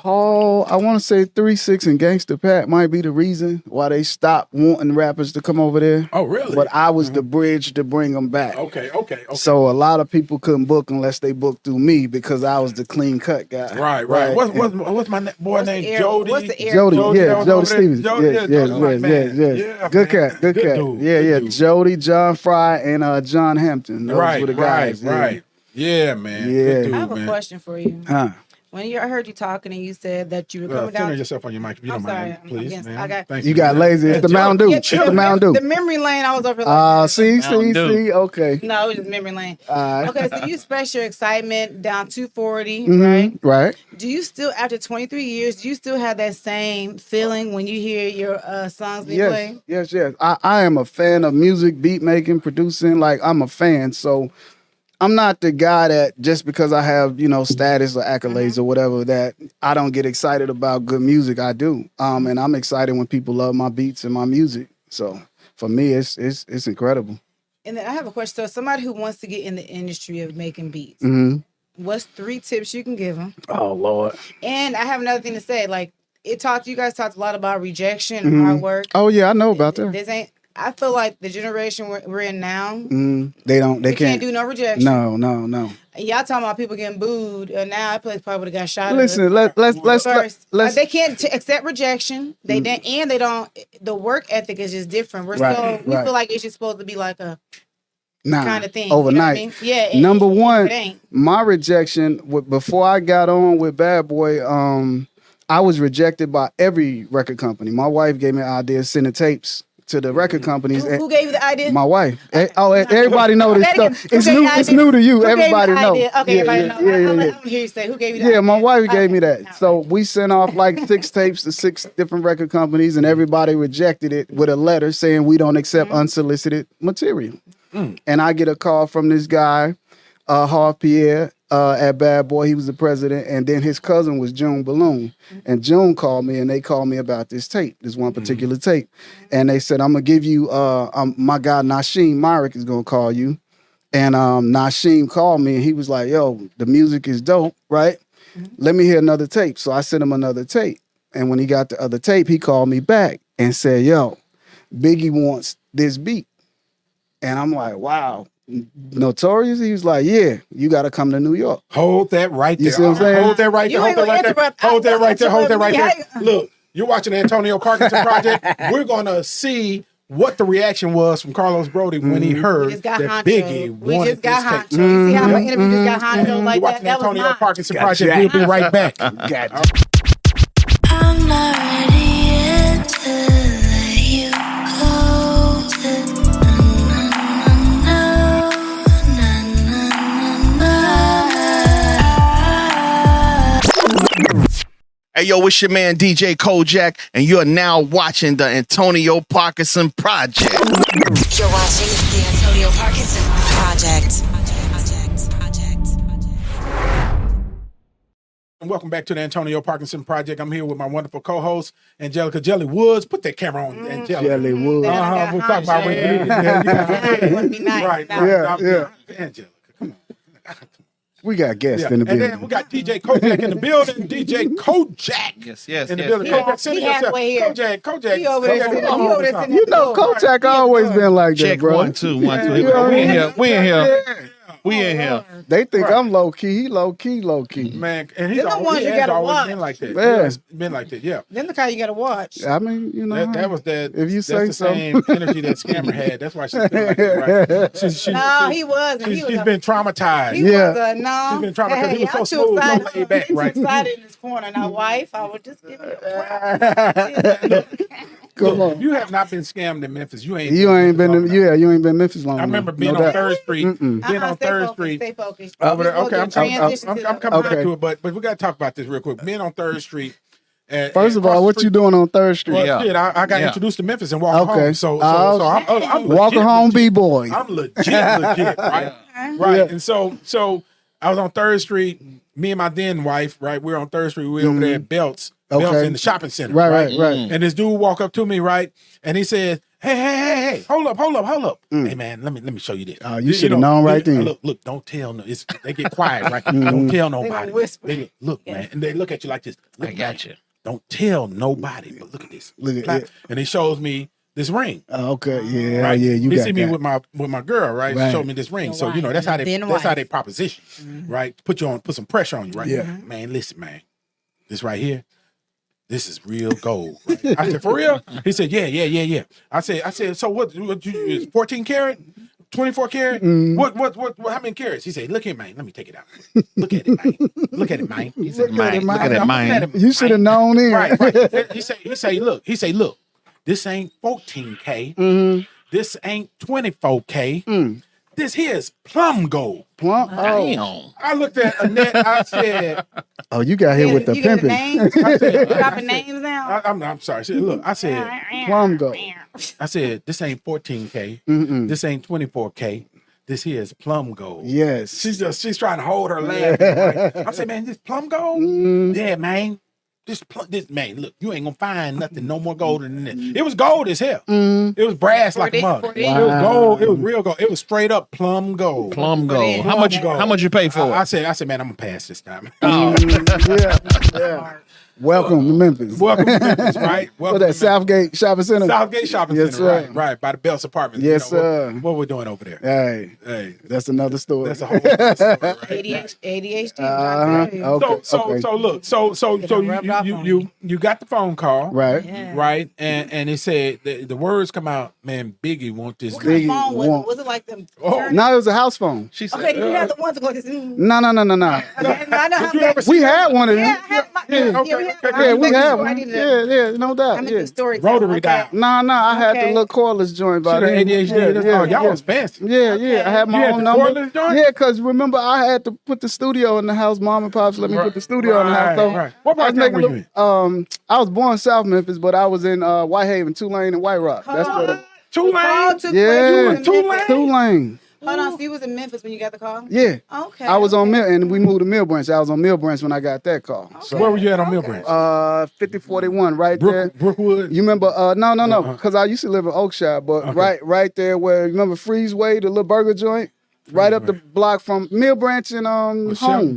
Paul, I want to say 3-6 and Gangsta Pat might be the reason why they stopped wanting rappers to come over there. Oh, really? But I was the bridge to bring them back. Okay. So a lot of people couldn't book unless they booked through me because I was the clean cut guy. Right. What's my boy name? Jody. What's the air? Jody Stevens. Yeah. Good cat. Good dude. Yeah. Jody, John Fry, and John Hampton. Those were the guys. Right. Yeah, man. Yeah. Good dude, I have a man. question for you. Huh. When I heard you talking and you said that you were coming Center down. yourself on your mic if you I'm don't sorry, mind, I'm please, against- man. I got- Thank You got lazy. It's the Mountain Dew. It's the Mountain The Dew. memory lane, I was over like. See. Okay. No, it was just memory lane. All right. Okay, so you express your excitement down 240, Mhm, right? Right. Do you still, after 23 years, do you still have that same feeling when you hear your songs being played? Yes. I am a fan of music, beat making, producing. Like, I'm a fan. So I'm not the guy that just because I have, status or accolades or whatever, that I don't get excited about good music. I do. And I'm excited when people love my beats and my music. So for me, it's incredible. And then I have a question. So somebody who wants to get in the industry of making beats, what's 3 tips you can give them? Oh, Lord. And I have another thing to say. Like, you guys talked a lot about rejection and hard work. Oh, yeah, I know about that. This ain't, I feel like the generation we're in now, They can't do no rejection. No. And y'all talking about people getting booed, and now that place probably would have got shot. Listen, let's They can't accept rejection. They don't. The work ethic is just different. We feel like it's just supposed to be like a kind of thing overnight. You know what I mean? Yeah. Number one, it ain't. my rejection before I got on with Bad Boy, I was rejected by every record company. My wife gave me an idea of sending tapes to the record companies. Who gave you the idea? My wife. Everybody know this stuff. It's new to you. Everybody know. Okay, everybody know. I'm gonna hear you say who gave you the idea. My wife gave me that. So we sent off like 6 tapes to 6 different record companies, and everybody rejected it with a letter saying we don't accept unsolicited material. And I get a call from this guy, Harv Pierre, at Bad Boy. He was the president, and then his cousin was June Balloon. And June called me, and they called me about this tape, this one particular tape. And they said, I'm gonna give you my guy Nasheem Myrick is gonna call you. And Nasheem called me, and he was like, yo, the music is dope, right? Let me hear another tape. So I sent him another tape. And when he got the other tape, he called me back and said, yo, Biggie wants this beat. And I'm like, wow. Notorious? He was like, yeah, you got to come to New York. Hold that right there. You see what I'm saying? Hold that right there. Hold that right there. Hold that right there. Look, you're watching the Antonio Parkinson Project. We're going to see what the reaction was from Carlos Broady when he heard that Biggie wanted this tape. You see how my interview just got honcho like You're watching the that? Antonio Parkinson Project. We'll be right back. I'm not ready yet to let you go. Hey, yo, it's your man DJ Kojak, and you're now watching the Antonio Parkinson Project. You're watching the Antonio Parkinson Project. And welcome back to the Antonio Parkinson Project. I'm here with my wonderful co-host, Angelica Jelly Woods. Put that camera on, Angelica. Jelly Woods. We'll talk about Would be nice. Right. Yeah. Angelica, come on. We got guests in the And building. then we got DJ Kojak in the building. DJ Kojak. Yes. In the building. Kojak, send He yourself. halfway here. Kojak. He over there sitting- he over there sitting- You know, Kojak always been like that, Check bro. 1, 2, 1, 2. Yeah. We in here. We in here. They think I'm low key. He low key. Man, and he's They're the always, ones he you has gotta always watch. been like that. Yeah. He has been like that, yeah. Then the kind you gotta watch. I mean, you know. That was that. If you that's say the so. same energy that Scammer had. That's why she's been like that, right? No, he wasn't. He was She's a- been traumatized. He Yeah. was a no. She's been trying to- 'cause he was so I'm too smooth, so excited. laid back, I'm right? too excited in this corner. Now, wife, I would just give it a Come Look, on. you have not been scammed in Memphis. You ain't You ain't been. long enough. You ain't been Memphis long I remember enough. being No on doubt. Third Street. Being on stay Third focused, Street. Stay focused. Over there. We'll Okay, do I'm transition to coming the- back to it, but we got to talk about this real quick. Being on Third Street. First of all, what you doing on Third Street? Well, shit, I got introduced to Memphis and walked Okay. home. So I'm Walking legit, home, legit. B-boy. I'm legit, right? Right. Yeah. And so I was on Third Street. Me and my then wife, right? We were on Third Street. We were over there at Belts Okay. in the shopping center. Right. And this dude walked up to me, right? And he said, Hey, hold up. Hey man, let me show you this. You should have known right then. Look, don't tell no. They get quiet, right? Don't tell nobody. They gonna whisper. Look, man, and they look at you like this. Look, I got you. Don't tell nobody, but look at this. Look at it. And he shows me this ring. Okay, yeah, Right? yeah, you he got see that. me with my girl, right? Right. She showed me this ring. So Then that's how wife. they proposition, right? Put some pressure on you, right? Yeah. Man, listen, man. This right here, this is real gold. Right? I said, for real? He said, yeah. I said, so what you is 14 karat? 24 karat? What, how many carats? He said, look here, man. Let me take it out. Look at it, man. Look at it, man. He said, Look at it, man. Look at that, man. You should have known then. Right. He say, look, this ain't 14K. This ain't 24K. This here is plum gold. Plum? Oh. Damn. I looked at Annette. I said, Oh, you got hit with the You got the pimping. names? Dropping names now? I'm sorry. I said, look, I said, Plum gold. this ain't 14K. This ain't 24K. This here is plum gold. Yes. She's trying to hold her laugh. Right? I said, man, this plum gold? Yeah, man. This man, look, you ain't gonna find nothing no more gold than this. It was gold as hell. It was brass like a mug. It was gold. It was real gold. It was straight up plum gold. Plum gold. Plum gold. How much you pay for it? I said, man, I'm gonna pass this time. Yeah. Welcome to Memphis. Welcome to Memphis, right? Welcome What that, to Southgate Shopping Center? Southgate Shopping Yes, Center, sir. right, by the Bell's apartment. Yes, sir. What we're doing over there? Hey, that's another story. That's a whole other story, right? ADHD. Okay. So look, so you got the phone call, Right. Yeah. right? And it said the words come out, man, Biggie want this. What kind of Biggie phone was want- it? Was it like them? Oh, No, it was a house phone. She said, Okay, did you have the ones that go like this? No. I know how you ever that. see We had one of them. Yeah, I had my. Yeah, we had one. Yeah, no doubt. I'm Yeah. into story. Rotary dial. No, I had the Okay. little cordless joint by See the then. ADHD? That's all. Y'all was fancy. Yeah, I had You my had own the number. cordless joint? Yeah, because remember I had to put the studio in the house. Mom and Pops let me put the studio in the house. So Right. What part I was of town were making you in? I was born in South Memphis, but I was in Whitehaven, Tulane, and White Rock. That's where the Tulane? Yeah. Tulane? Tulane. Hold on, so you was in Memphis when you got the call? Yeah. Okay. I was on Mill, and we moved to Mill Branch. I was on Mill Branch when I got that call. So, Where were you at on Mill Branch? 5041, right there. Brookwood? You remember? No, because I used to live in Oakshire, but right there where you remember Freezeway, the little burger joint, right up the block from Mill Branch and Home.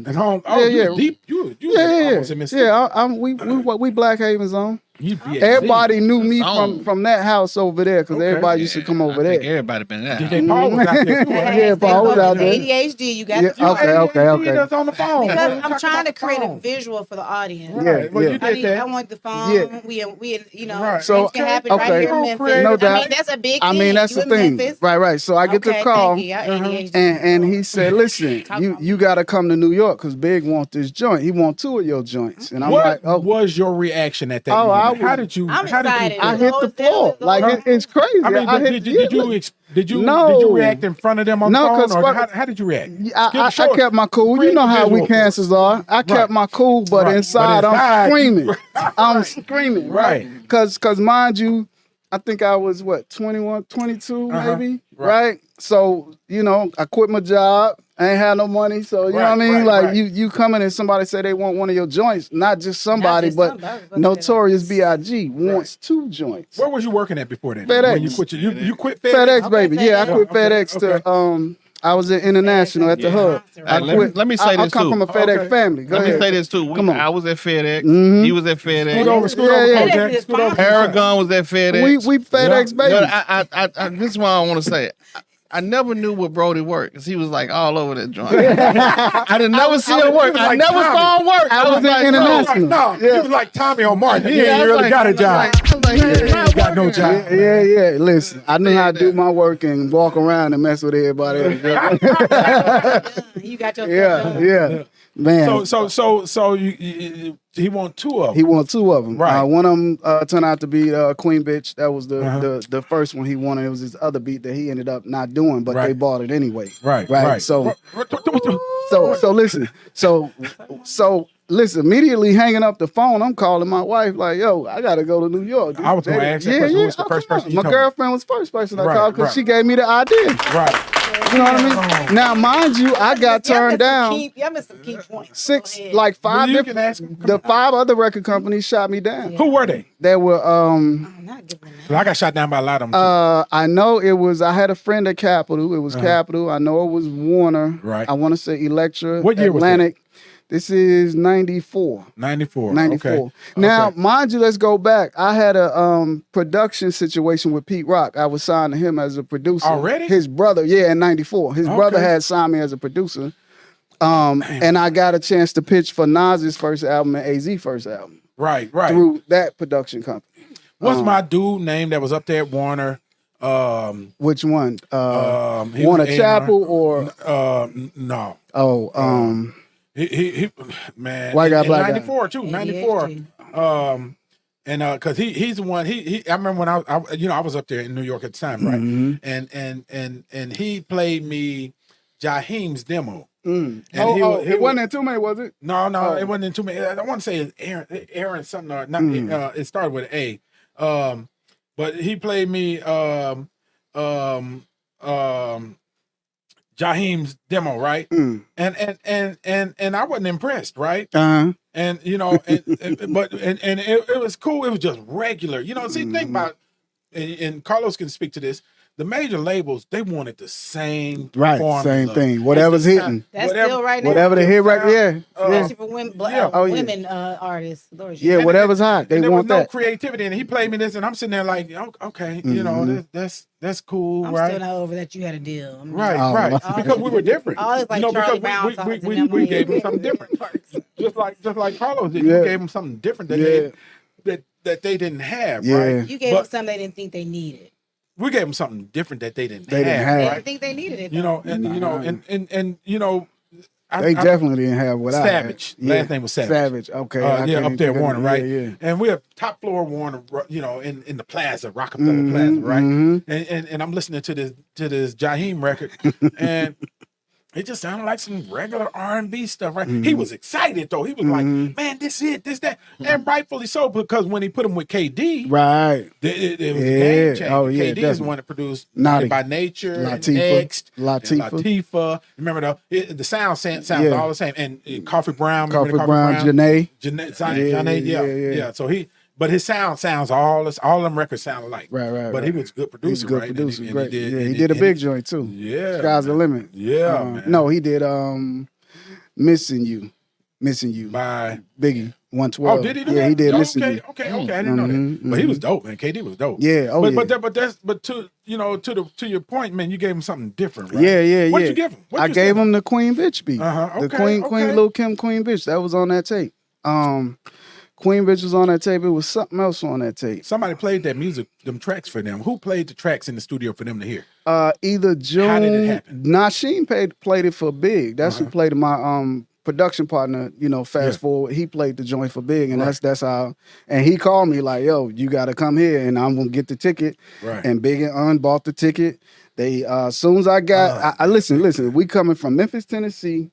And home. Oh, Yeah. you was deep. You was Yeah. almost in Mississippi. We Black Haven zone. You be Everybody knew me Zone. from that house over there because Okay. everybody used to come over I think there. everybody been there. DJ Paul was out there too. right? Yeah, Paul was out there. ADHD, you got Yeah, the call. okay. That's on the phone. Because I'm trying to create a visual for the audience. Yeah, Well, yeah. you I did that. want the phone. Yeah. We you know, Right. So, things can happen okay. right here in Memphis. No I doubt. mean, that's a big thing. I mean, that's You the in thing. Memphis. Right. So I get the Okay, call. thank you. I ADHD. And he said, listen, Talk you about got to come to New York because Big want this joint. He want 2 of your joints. And I'm What like, oh, was your reaction at that Oh, I moment? How was- did you? I'm how did excited. you? I hit the There floor. was a Like, whole- it's crazy. I mean, I hit, did you No. react in front of them on No, the phone, 'cause or fuck- how did you react? I Show us. kept my cool. Create You know the how we visual. cancers are. I kept my cool, but Right. inside, But inside, I'm screaming. you- I'm screaming, right? Right. Because mind you, I think I was, 21, 22 maybe, right? So, I quit my job. I ain't had no money. So, you know what I mean? Like, you come in and somebody say they want one of your joints. Not just somebody, but Notorious B.I.G. wants 2 joints. Where was you working at before that? FedEx. When you quit you quit FedEx. FedEx, baby. Yeah, I quit FedEx to, I was in International at the hub. I quit. Let me say I this come too. from a FedEx Okay. family. Go Let ahead. me say this too. Come on. I was at FedEx. Mhm. He was at FedEx. Scoot over, Yeah. Jack. Scoot over. Paragon was at FedEx. We FedEx, baby. This is what I want to say. I never knew what Brody worked because he was like all over that joint. I didn't never see him work. I like never Tommy. saw him work. I was in like, International. No, Yeah. he was like Tommy on Martin. He Yeah, ain't I was really like- got a I was job. like, He ain't got no job. Yeah. Listen, I knew how to do my work and walk around and mess with everybody else. You got your Yeah. Man, So he want 2 of he them. won 2 of them. Right. One of them turned out to be Queen Bitch. That was the first one he wanted. It was his other beat that he ended up not doing, but they bought it anyway. Right. So listen. So listen. Immediately hanging up the phone, I'm calling my wife like, "Yo, I gotta go to New York." I was gonna ask that question. Who was the first person you My told? girlfriend was the first person I Right, called because right. she gave me the idea. Right. You know what I mean? Now, mind you, I got turned down. Y'all missed some key points. Five You different. can ask him. The 5 other record companies shot me down. Yeah. Who were they? They were I'm not giving that. I got shot down by a lot of them. Too. I know it was. I had a friend at Capitol. It was Capitol. I know it was Warner. Right. I want to say Electra. What year was that? Atlantic. This is 94. 94. 94. Okay. Now, Okay. mind you, let's go back. I had a production situation with Pete Rock. I was signed to him as a producer. Already? His brother, in 94. His brother Okay. had signed me as a producer. And I got a chance to pitch for Nas's first album and AZ's first album Right. through that production company. What's my dude name that was up there at Warner? Which one? He Warner was A&R. Chapel or no. He Man, White guy, in black guy. 94 too, 94. And because he's the one. He I remember when I was up there in New York at the time, right? Mm-hmm. And he played me Jaheim's demo. Mm. And It wasn't in Too Many, was it? No, it wasn't in too many. I want to say it's Aaron something or not. It started with an A. But he played me Jaheim's demo, right? Mm. And I wasn't impressed, right? Uh-huh. And you know, it was cool. It was just regular. You know, see, think about, and Carlos can speak to this. The major labels, they wanted the same formula. Same thing. Whatever's hitting. That's still right now. Whatever the hit record, Especially for women, women artists. Lord, Yeah, whatever's hot, they and there want was no that. creativity, and he played me this, and I'm sitting there like, okay, you know, that's cool, I'm right? still not over that you had a deal. Right. Because we were different. Always like Charlie Brown talking to them, we like, gave him something different. just like Carlos did. Yeah. You gave him something different that they didn't have, Yeah. right? You gave them something they didn't think they needed. We gave them something different that they didn't They didn't have. They right? didn't think they needed it. You know, and you know, They definitely didn't have what Savage. I had. Last name was Savage. Savage. Okay. I can't up there, think of Warner, it. right? Yeah. And we're top floor Warner, you know, in the Plaza, Rockefeller Plaza, right? And I'm listening to this Jaheim record, and it just sounded like some regular R&B stuff, right? He was excited though. He was like, "Man, this that," and rightfully so, because when he put him with KD, Right. it was a game changer. Oh, yeah, KD is the definitely. one that produced Naughty. By Nature, Latifah. and Next, Latifah. and Latifah. Remember the sound sounds all the same. And Coffee Brown, Coffee remember the Brown, Janae. Janae, yeah. So but his sound sounds all them records sound alike. Right. But he was a good producer, He's a good right? producer. And Great. he He did a big joint too. Yeah, Sky's the limit. Yeah, man. No, he did Missing You. By Biggie. 112. Oh, did he do that? Yeah, he did Missing You. Okay. I didn't know that. But he was dope, man. KD was dope. Yeah. Oh, yeah. But to your point, man, you gave him something different, right? Yeah. What'd you give him? I gave him the Queen Bitch beat. Okay, The Queen Lil' Kim Queen Bitch. That was on that tape. Queen Bitch was on that tape. It was something else on that tape. Somebody played that music, them tracks for them. Who played the tracks in the studio for them to hear? Either June. How did it happen? Nasheen played it for Big. That's who played my production partner. You know, fast forward, he played the joint for Big, and that's how. And he called me like, "Yo, you got to come here, and I'm gonna get the ticket." Right. And Big and bought the ticket. They as soon as I got, I listen. We coming from Memphis, Tennessee,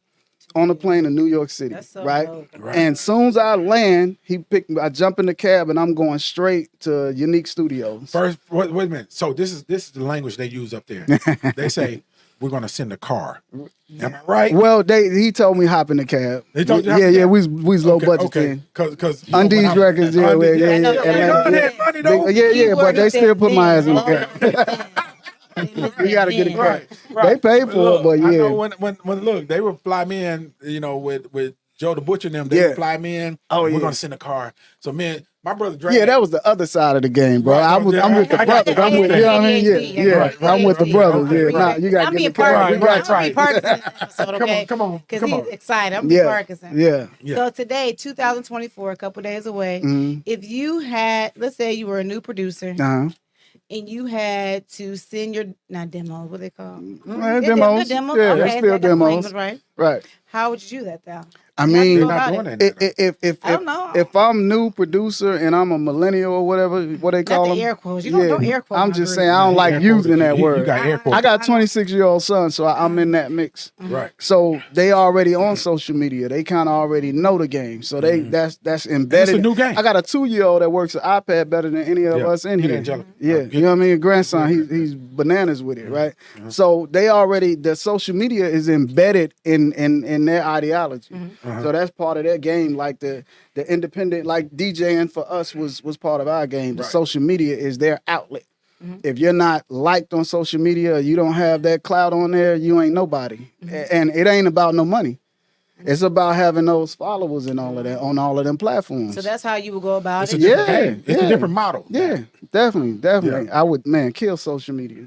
on the plane to New York City, That's so right? dope. And soon as I land, he picked me. I jump in the cab and I'm going straight to Unique Studios. First, wait a minute. So this is the language they use up there. They say we're gonna send a car. Am I right? Well, he told me hop in the cab. They told you hop in the yeah, cab? we was low budget Okay. then. Because Undies Records, yeah. They had money though. Yeah, but they still put my ass in the cab. You gotta get it Right. They paid for it, but I yeah. know when look, they would fly me in, you know, with Joe the Butcher and them. They would fly me in. Oh, we're yeah. gonna send a car. So man, my brother Dre. Yeah, that was the other side of the game, bro. Right, I'm with the I got brothers. you. I'm with, you know what I mean? Yeah. Right, I'm with the brothers. okay, Yeah, nah, you gotta I'm get being the cab. Parkinson. Right. I'm being Parkinson episode, okay? Come on. Because he's excited. I'm being Parkinson. Yeah. So today, 2024, a couple days away, if you had, let's say you were a new producer, and you had to send your demos, what they call Demos. demos. Yeah, Okay, they're still that's demos. language, right? Right. How would you do that though? I mean, They're not doing that. I don't know. If I'm new producer and I'm a millennial or whatever, what they call Not them. the air quotes. You don't air quote. I'm just saying I don't like Air using quotes. that You word. got air quotes. I got a 26-year-old son, so I'm in that mix. Right. So they already on social media. They kind of already know the game. So they that's embedded. It's a new game. I got a 2-year-old that works an iPad better than any of us in Get here. Angelica. Yeah, you know what I mean? Grandson, he's bananas with it, right? So they already, the social media is embedded in their ideology. So that's part of their game. Like the independent, like DJing for us was part of our game. The social media is their outlet. If you're not liked on social media, you don't have that clout on there, you ain't nobody. And it ain't about no money. It's about having those followers and all of that on all of them platforms. So that's how you would go about It's a it. different game. It's a different model. Yeah, definitely. Yeah. I would, kill social media.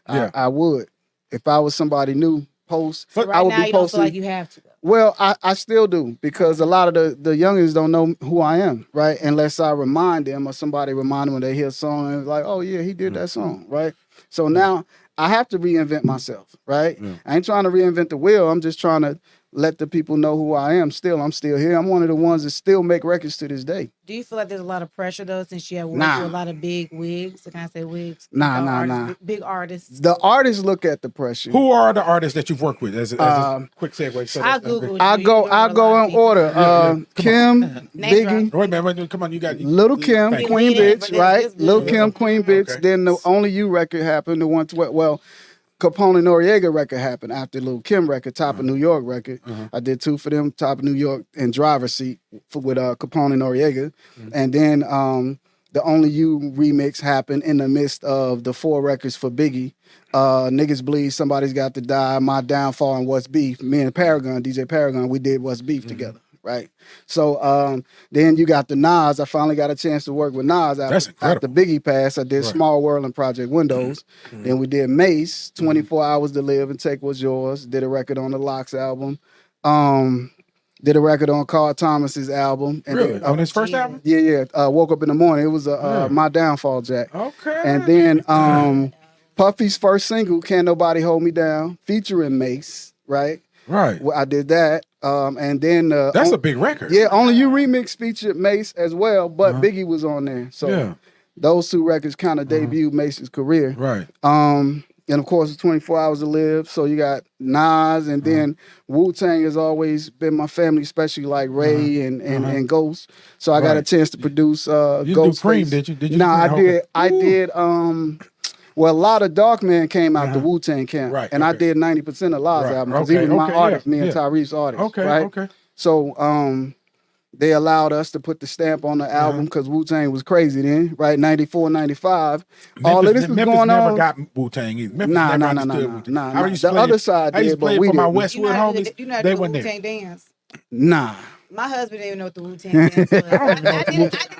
Yeah. I would. If I was somebody new, post. So I right would now be you don't posting. feel like you have to. Well, I still do, because a lot of the youngins don't know who I am, right? Unless I remind them, or somebody remind them when they hear a song and it's like, oh yeah, he did that song, right? So now I have to reinvent myself, right? I ain't trying to reinvent the wheel. I'm just trying to let the people know who I am. I'm still here. I'm one of the ones that still make records to this day. Do you feel like there's a lot of pressure though, since you have worked Nah. with a lot of big wigs? Can I say wigs? Nah. Artists, big artists. The artists look at the pressure. Who are the artists that you've worked with? As a quick segue. So I'll that's- Google. I go in order. Kim, Name drop. Biggie, Wait a minute. Come on. You got Little Kim, Thank you. Queen Yeah, Bitch, but right? it's Little good. Kim, Queen Bitch. Okay. Then the Only You record happened. The one, well, Capone and Noriega record happened after Little Kim record, Top of New York record. I did 2 for them, Top of New York and Driver's Seat with Capone and Noriega. And then the Only You remix happened in the midst of the 4 records for Biggie. Niggas Bleed, Somebody's Got to Die, My Downfall, and What's Beef. Me and Paragon, DJ Paragon, we did What's Beef together. Right. So then you got the Nas. I finally got a chance to work with Nas That's after incredible. Biggie passed. I did Small World and Project Windows. Then we did Mace, 24 Hours to Live and Take What's Yours. Did a record on the Locks album. Did a record on Carl Thomas's album. And Really? then, On his first album? Yeah. Woke Up in the Morning. It was My Downfall Jack. Okay. And then Puffy's first single, Can't Nobody Hold Me Down, featuring Mace, right? Right. Well, I did that. And then That's a big record. yeah, Only You remix featured Mace as well, but Biggie was on there. So Yeah. those 2 records kind of debuted Mace's career. Right. And of course, it's 24 Hours to Live. So you got Nas, and then Wu-Tang has always been my family, especially like Ray and Ghost. So I got a chance to produce You do Ghost. Cream, did you? Did you? Nah, do I Cream? did. I Okay. did. Well, a lot of Dark Man came out the Wu-Tang camp, Right, and I okay. did 90% of Law's Right, album because okay, he was my okay, artist, yeah, me and yeah. Tyrese's artist. Okay. right? Okay. So they allowed us to put the stamp on the album because Wu-Tang was crazy then, right? 94, 95. All of this was Memphis going never on. got Wu-Tang either. Memphis Nah, never nah, understood nah. Wu-Tang. Nah, I nah. used to The play other it- side I used did, to play but it we for my didn't. Westwood homies. You know how to They do the weren't there. Wu-Tang dance. Nah. My husband didn't even know what the Wu-Tang dance was.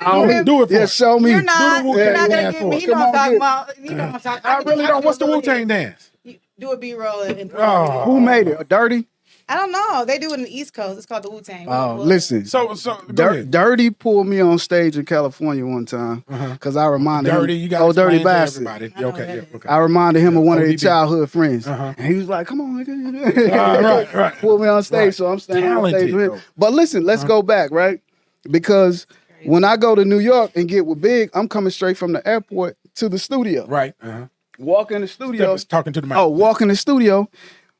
I didn't Do it for Yeah, us. show me. You're not. Do the You're Wu-Tang not gonna dance get for me. us. He know Come what I'm on, talking get- about. You know what I'm talking. I really don't. What's the Wu-Tang dance? Do a B-roll and put Oh. Who made it? Dirty? I don't know. They do it in the East Coast. It's called the Wu-Tang. Oh, listen. So go ahead. Dirty pulled me on stage in California one time because I reminded him. Dirty, you got Oh, Dirty to Bastard. everybody. I know Okay, that yeah, is. okay. I reminded him of one of ODB. his childhood friends. Uh-huh. And he was like, come on, nigga. Right. Pulled me on stage, Right. so I'm standing on stage Talented, with though. him. But listen, let's go back, right? Because when I go to New York and get with Big, I'm coming straight from the airport to the studio. Right. Walk in the studio. Talking to the mic. Walk in the studio.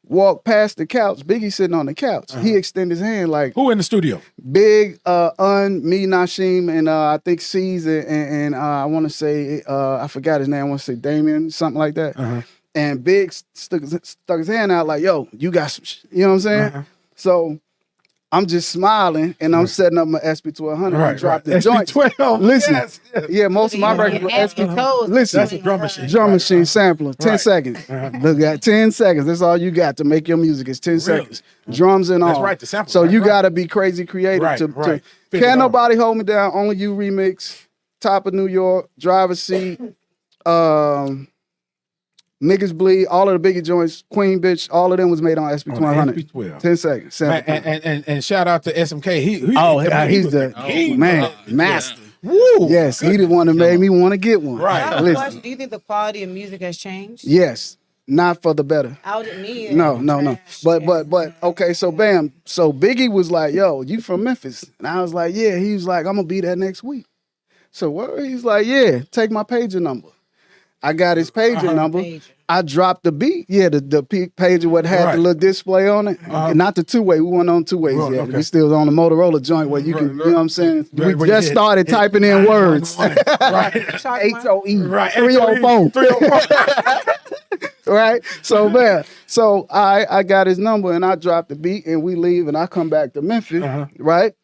Walk past the couch. Biggie sitting on the couch. He extend his hand like Who in the studio? Big, me, Nashim, and I think C's and I want to say I forgot his name. I want to say Damien, something like that. And Big stuck his hand out like, "Yo, you got some shit." You know what I'm saying? So I'm just smiling and I'm setting up my SP1200. I dropped the joint. SP12. Listen, Yes, yes. yeah, most of my records were SP12. Listen, That's a drum machine. drum machine sampler, 10 Right. seconds. Look at 10 seconds. That's all you got to make your music. It's 10 seconds. Drums and all. That's right, the sample. So Right, you right. got to be crazy creative Right, to right. Fit it Can't all. Nobody Hold Me Down, Only You remix, Top of New York, Driver's Seat, Niggas Bleed, all of the Biggie joints, Queen Bitch, all of them was made on SP1200. SP12. 10 seconds. Sample. And shout out to SMK. He's He's the man, master. Woo. Yes, he the one that made me want to get one. Right. I have a Listen. question. Do you think the quality of music has changed? Yes. Not for the better. I didn't mean it. No. But okay, so bam. So Biggie was like, yo, you from Memphis? And I was like, yeah. He was like, I'm gonna be there next week. So what? He's like, yeah, take my pager number. I got his pager number. Pager. I dropped the beat. Yeah, the pager what had the little display on it. Not the two-way. We weren't on two-ways yet. Okay. We still on the Motorola joint where you can, you know what I'm saying? Right, We just started typing in words. Right. H-O-E. Right. 304. 304. Right? So, man, so I got his number and I dropped the beat and we leave and I come back to Memphis, right?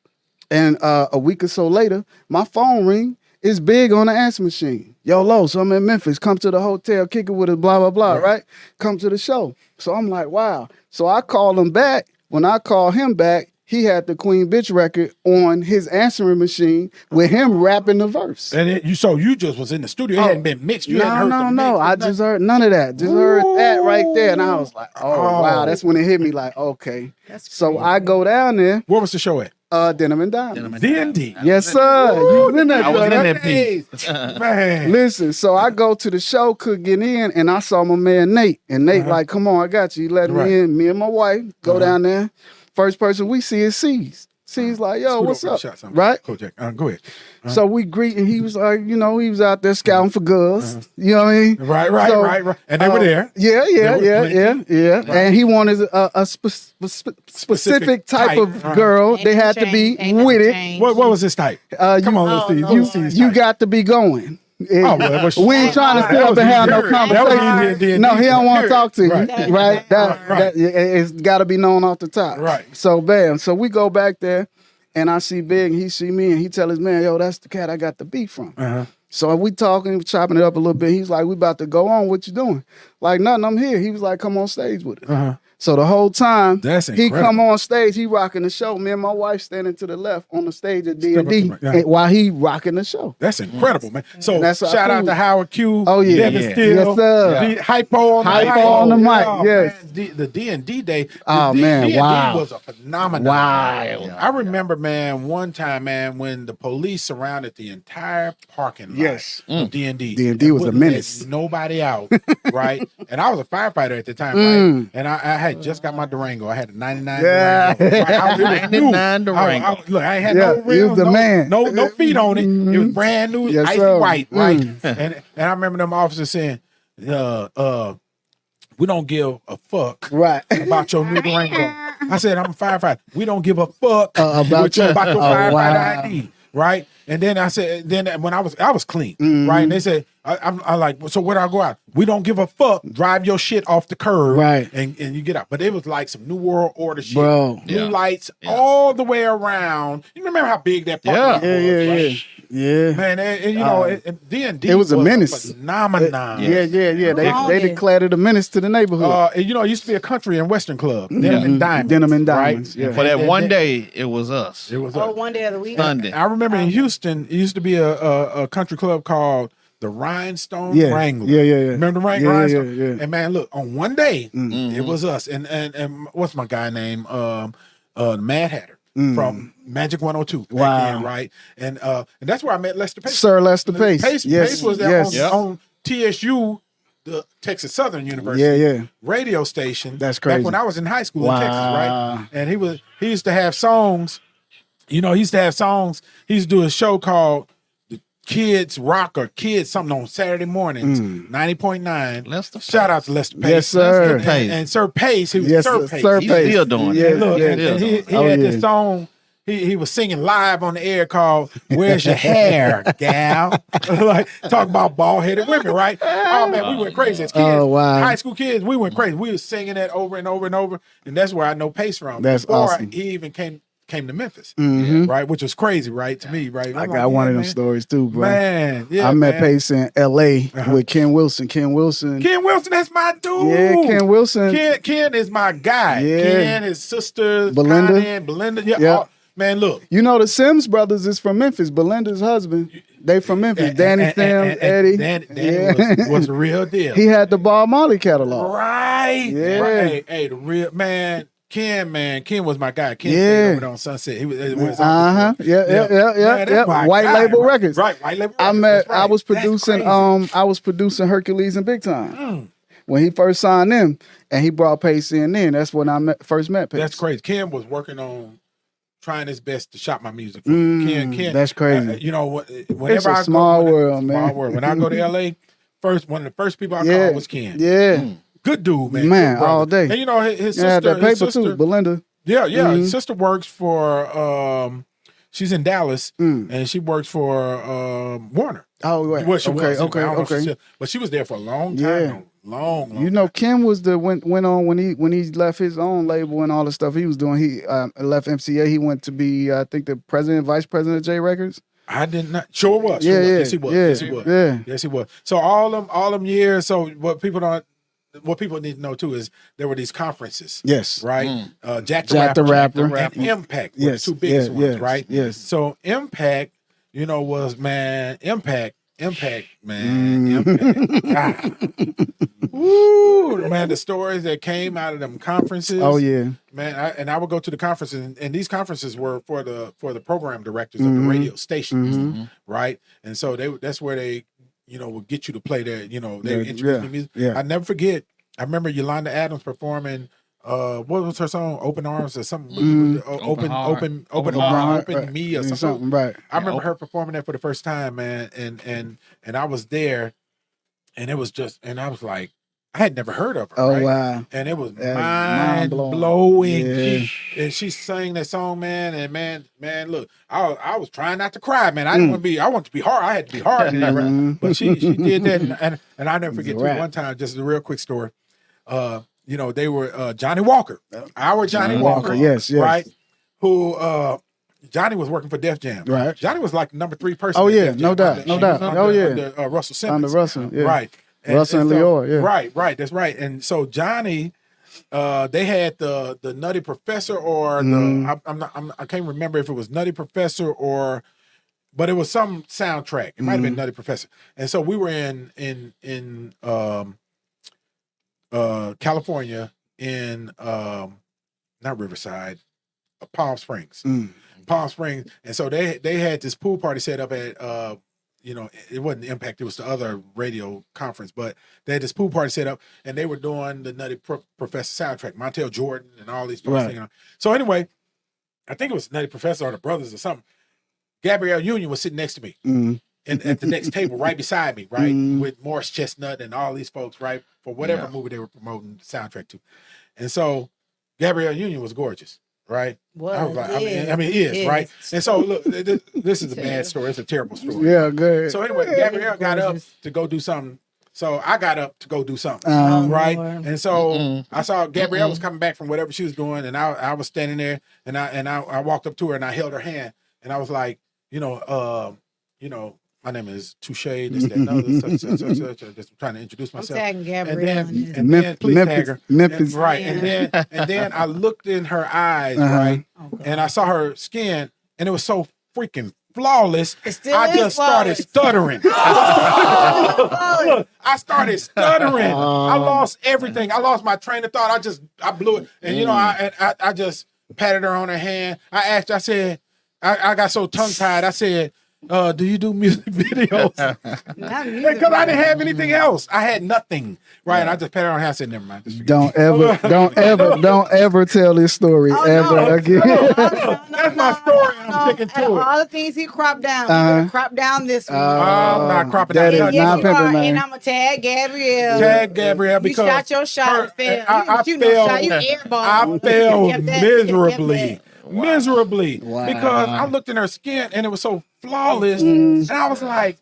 And a week or so later, my phone ring. It's big on the answer machine. Yo, Lo, so I'm in Memphis. Come to the hotel, kick it with us, blah, blah, blah, right? Come to the show. So I'm like, wow. So I call him back. When I call him back, he had the Queen Bitch record on his answering machine with him rapping the verse. And you just was in the studio. It hadn't been mixed. You hadn't heard the mix. I just heard none of that. Just heard that right there. And I was like, oh, wow. That's when it hit me like, okay. So I go down there. Where was the show at? Denim and Diamonds. D&D. Yes, sir. You was in that, I was in brother. that piece. Man. Listen, so I go to the show, could get in, and I saw my man Nate. And Nate like, come on, I got you. He let me in. Me and my wife go down there. First person we see is C's. C's like, yo, what's up? Right? Kojak. Go ahead. So we greet, and he was like, you know, he was out there scouting for girls. You know what I mean? Right. So, Right. And they were there. Yeah. Right. And he wanted a specific type of girl. Ain't They no had to be change, ain't no with it. change. What was his type? Come on, let's see. Let's see his You type. got to be going. well, We ain't trying to sit up and have no conversation. No, he don't want to talk to you. Right? It's got to be known off the top. Right. So bam. So we go back there, and I see Big, and he see me, and he tell his man, yo, that's the cat I got the beat from. So we talking, chopping it up a little bit. He's like, we about to go on. What you doing? Like, nothing, I'm here. He was like, come on stage with us. So the whole time, That's he incredible. come on stage, he rocking the show. Me and my wife standing to the left on the stage at D&D Yeah. while he rocking the show. That's incredible, man. So And that's shout out cool. to Howard Q. Oh, yeah. Devin Yeah. Steele. Yes, sir. Hypo on the mic. Hypo on the mic, Oh, yes. man. The D&D day. Oh, man, D&D wow. was a phenomenon. Wow. I remember, man, one time, man, when the police surrounded the entire parking lot Yes. of D&D. D&D was a wouldn't let menace. Nobody out, right? And I was a firefighter at the time, right? And I had just got my Durango. I had a 99 Yeah. Durango. Right? I was 99 Durango. Look, I ain't had Yeah, no you rims, was the man. no feet on it. It was brand new, Yes, icy sir. white, right? And I remember them officers saying, we don't give a fuck Right. about your new Durango. I said, I'm a firefighter. We don't give a fuck About about your your- firefighter wow. ID. Right. And then I said, when I was clean. Mm-hmm. Right. And they said, I'm like, so where do I go out? We don't give a fuck. Drive your shit off the curb. Right. And you get out. But it was like some New World Order shit. Bro. Blue lights all the way around. You remember how big that parking lot was? right? Yeah. Man, and you know, D&D it was a menace. phenomenon. Yeah. They declared it a menace to the neighborhood. You know, it used to be a country and western club. Denim and Diamonds. Denim and right? Diamonds, yeah. For that one day, it was us. It was One day of the week. Sunday. I remember in Houston, it used to be a country club called the Rhinestone Yeah. Wrangler. Yeah. Remember the Yeah, Rhinestone? yeah. And man, look, on one day, it was us. And what's my guy name? Mad Hatter from Magic 102. back Wow. then, right? And that's where I met Lester Pace. Sir Lester Pace. Pace was there yes. on TSU, the Texas Southern University Yeah. radio station. That's Back crazy. when I was in high school in Wow. Texas, right? And he used to have songs. You know, he used to have songs. He used to do a show called The Kids Rock or Kids something on Saturday mornings, 90.9. Lester Shout out to Lester Pace. Yes, sir. Lester Pace. And Sir Pace, he was Yes, Sir Pace. Sir He's Pace. still doing Yeah, it. Look, yeah. and he Oh, had yeah. this song. He was singing live on the air called "Where's Your Hair, Gal?" Like talk about bald headed women, right? Oh man, we went crazy as kids. Oh, wow. High school kids, we went crazy. We was singing that over and over and over, and that's where I know Pace from. That's Before awesome. he even came to Memphis, right? Which was crazy, right? To me, right? I I'm got like, one yeah, of them man. stories too, bro. Man, yeah, I met man. Pace in L.A. with Ken Wilson. Ken Wilson. Ken Wilson, that's my dude. Yeah, Ken Wilson. Ken is my guy. Yeah. Ken, his sisters, Belinda. Connie and Belinda. Yeah. Yeah. Oh, man, look. You know the Sims brothers is from Memphis. Belinda's husband, they from Memphis. Danny Sims, Eddie. Danny Yeah. was the real deal. He had the Bob Marley catalog. Right. Yeah. Right. Hey, the real man. Ken was my guy. Ken Yeah. stayed over there on Sunset. He was Yeah. Man, that's my White guy, Label right? Records. Right. White Label. I Records, met. that's right. I was That's producing. crazy. I was producing Hercules in Big Time. when he first signed them, and he brought Pace in. Then that's when I first met Pace. That's crazy. Kim was working on trying his best to shop my music. Ken, that's crazy. You know, whenever It's a I small go, world, man. Small world. When I go to LA, one of the first people I called was Ken. Yeah, good dude, man. Man, Good all day. And you know, his sister, had that paper his sister, too, Belinda. Yeah, his sister works for. She's in Dallas, and she works for Warner. Oh, right. Well, she was. Okay. But she was there for a long time. Yeah. Long. You know, Kim was went on when he left his own label and all the stuff he was doing. He left MCA. He went to be, I think, the vice president of J Records. I did not. Sure was. Yeah. Yes, he was. Yeah. Yes, he was. Yeah. Yes, he was. So all them years. So what people need to know too is there were these conferences. Yes. Right. Jack the Rapper. and Impact. Were Yes. the two biggest ones. Yes. Right. Yes. So Impact, was Impact, man. Impact. God. Woo, man, the stories that came out of them conferences. Oh yeah, man. I would go to the conferences, and these conferences were for the program directors of the radio stations, right? And so that's where they, would get you to play their, they introduce the music. Yeah. I never forget. I remember Yolanda Adams performing. What was her song? Open Arms or something? Open Me or something. Right. I remember her performing that for the first time, man, and I was there, and it was just, and I was like, I had never heard of her. Oh right? wow! And it was mind blowing. Yeah. And she sang that song, man. And man, look, I was trying not to cry, man. I didn't want to be. I wanted to be hard. I had to be hard, but she did that, and I never forget too. One time, just a real quick story. They were Johnny Walker, our Johnny Walker, yes, right? Who Johnny was working for Def Jam, right? Johnny was like number 3 person. Oh yeah, no doubt. Under Russell Simmons, under Russell, yeah. Right? Russell and Leor, yeah. Right, that's right. And so Johnny, they had the Nutty Professor or the I can't remember if it was Nutty Professor but it was some soundtrack. It might have been Nutty Professor. And so we were in California in not Riverside, Palm Springs. Palm Springs. And so they had this pool party set up at it wasn't Impact, it was the other radio conference, but they had this pool party set up and they were doing the Nutty Professor soundtrack, Montel Jordan and all these folks singing. So anyway, I think it was Nutty Professor or the Brothers or something. Gabrielle Union was sitting next to me. And at the next table, right beside me, right, with Morris Chestnut and all these folks, right, for whatever movie they were promoting the soundtrack to. And so Gabrielle Union was gorgeous, right? I was like, is right? And so look, this is a bad story. It's a terrible story. Yeah, good. So anyway, Gabrielle got up to go do something. So I got up to go do something, right? And so I saw Gabrielle was coming back from whatever she was doing, and I was standing there, and I walked up to her and I held her hand, and I was like, my name is Touche, this, that, and other, such. Just trying to introduce myself. I'm tagging Gabrielle. And then please tag her. Memphis. Right. And then I looked in her eyes, right? And I saw her skin, and it was so freaking flawless. I just started stuttering. Look, I started stuttering. I lost everything. I lost my train of thought. I blew it. And I just patted her on her hand. I asked, I said, I got so tongue tied. I said, do you do music videos? Because I didn't have anything else. I had nothing. Right. And I just patted her on her hand and said, never mind. Don't ever tell this story again. That's my story and I'm sticking to it. All the things he cropped down. You better crop down this one. I'm not cropping down. That is not pimping, man. And I'm going to tag Gabrielle. Tag Gabrielle because you shot your shot. I failed miserably. Wow. Because I looked in her skin and it was so flawless, and I was like,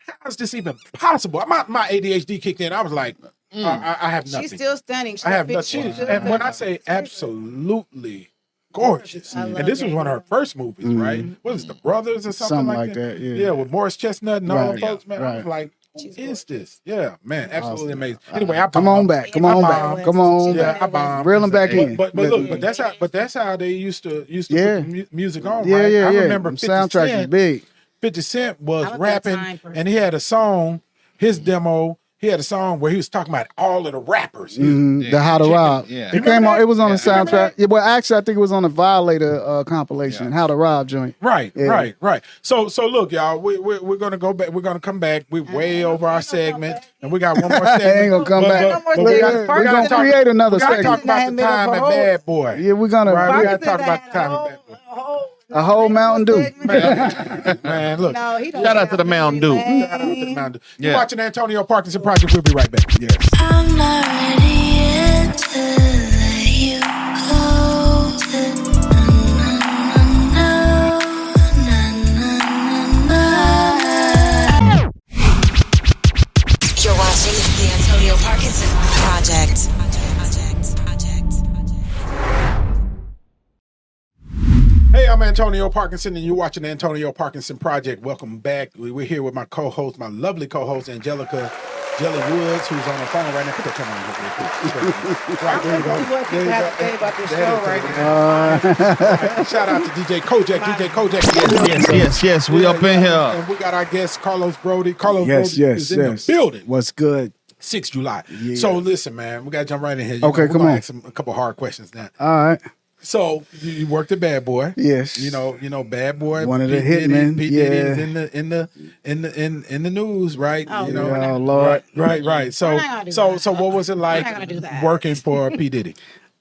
"How is this even possible?" My ADHD kicked in. I was like, "I have nothing." She's still stunning. I have nothing. And when I say absolutely gorgeous, and this was one of her first movies, right? What is it, The Brothers or something like that? Yeah, with Morris Chestnut and all the folks, man. I was like, who is this? Yeah, man, absolutely amazing. Anyway, I come on back. Come on. Yeah, I bombed. Reel them back in. But look, that's how they used to put music on. Yeah, right? yeah, I yeah. remember 50 soundtrack Cent, is big. 50 Cent was rapping, and he had a song, his demo He had a song where he was talking about all of the rappers. The How to Rob. yeah. It came on. It was on the Remember soundtrack. that? Yeah, well, actually, I think it was on the Violator compilation. How to Rob joint. Right, Yeah. right. So look, y'all, we're gonna go back. We're gonna come back. We way over our segment, and we got one more segment. Ain't gonna come back. But Look, we we're gotta gonna talk- create another We gotta talk segment. about the time at Bad Boy. Yeah, we're gonna Right, we gotta talk about the time at Bad Boy. a whole Mountain Dew. Man, look. No, he don't. Shout out to the Mountain Dew. Shout out to the Mountain Dew. You're Yeah. watching Antonio Parkinson Project. We'll be right back. Yes. I'm not ready yet to let you go. You're watching the Antonio Parkinson Project. Hey, I'm Antonio Parkinson, and you're watching the Antonio Parkinson Project. Welcome back. We're here with my co-host, my lovely co-host, Angelica Jelly Woods, who's on the phone right now. Put that camera on here real quick. Right, there you go. What There people you have go. to say about this There show it right is. now. Shout out to DJ Kojak. DJ Kojak. Yes. We up in here. And we got our guest, Carlos Broady. Carlos Broady is in the building. What's good? 6th July. Yeah. So listen, man, we got to jump right in here. Okay, we're come gonna on. ask him a couple hard questions now. All right. So you worked at Bad Boy. Yes. You know, Bad Boy. One of the P. Diddy, hitmen. P. Yeah. Diddy's in the news, right? Oh, you know, Oh, Lord. right. So We're not gonna do that. so what was it like not gonna do that. working for P. Diddy?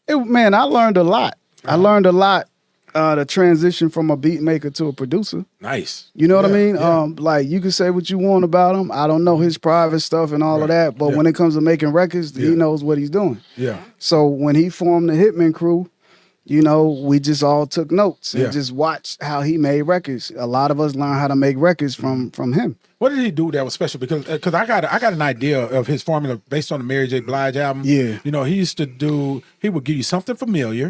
Man, I learned a lot. I learned a lot. The transition from a beat maker to a producer. Nice. You know what I mean? Yeah. Like you can say what you want about him. I don't know his private stuff and all of that, but when it comes to making records, he knows what he's doing. Yeah. So when he formed the Hitman Crew, you know, we just all took notes and just watched how he made records. A lot of us learned how to make records from him. What did he do that was special? Because I got an idea of his formula based on the Mary J. Blige album. Yeah. You know, he would give you something familiar,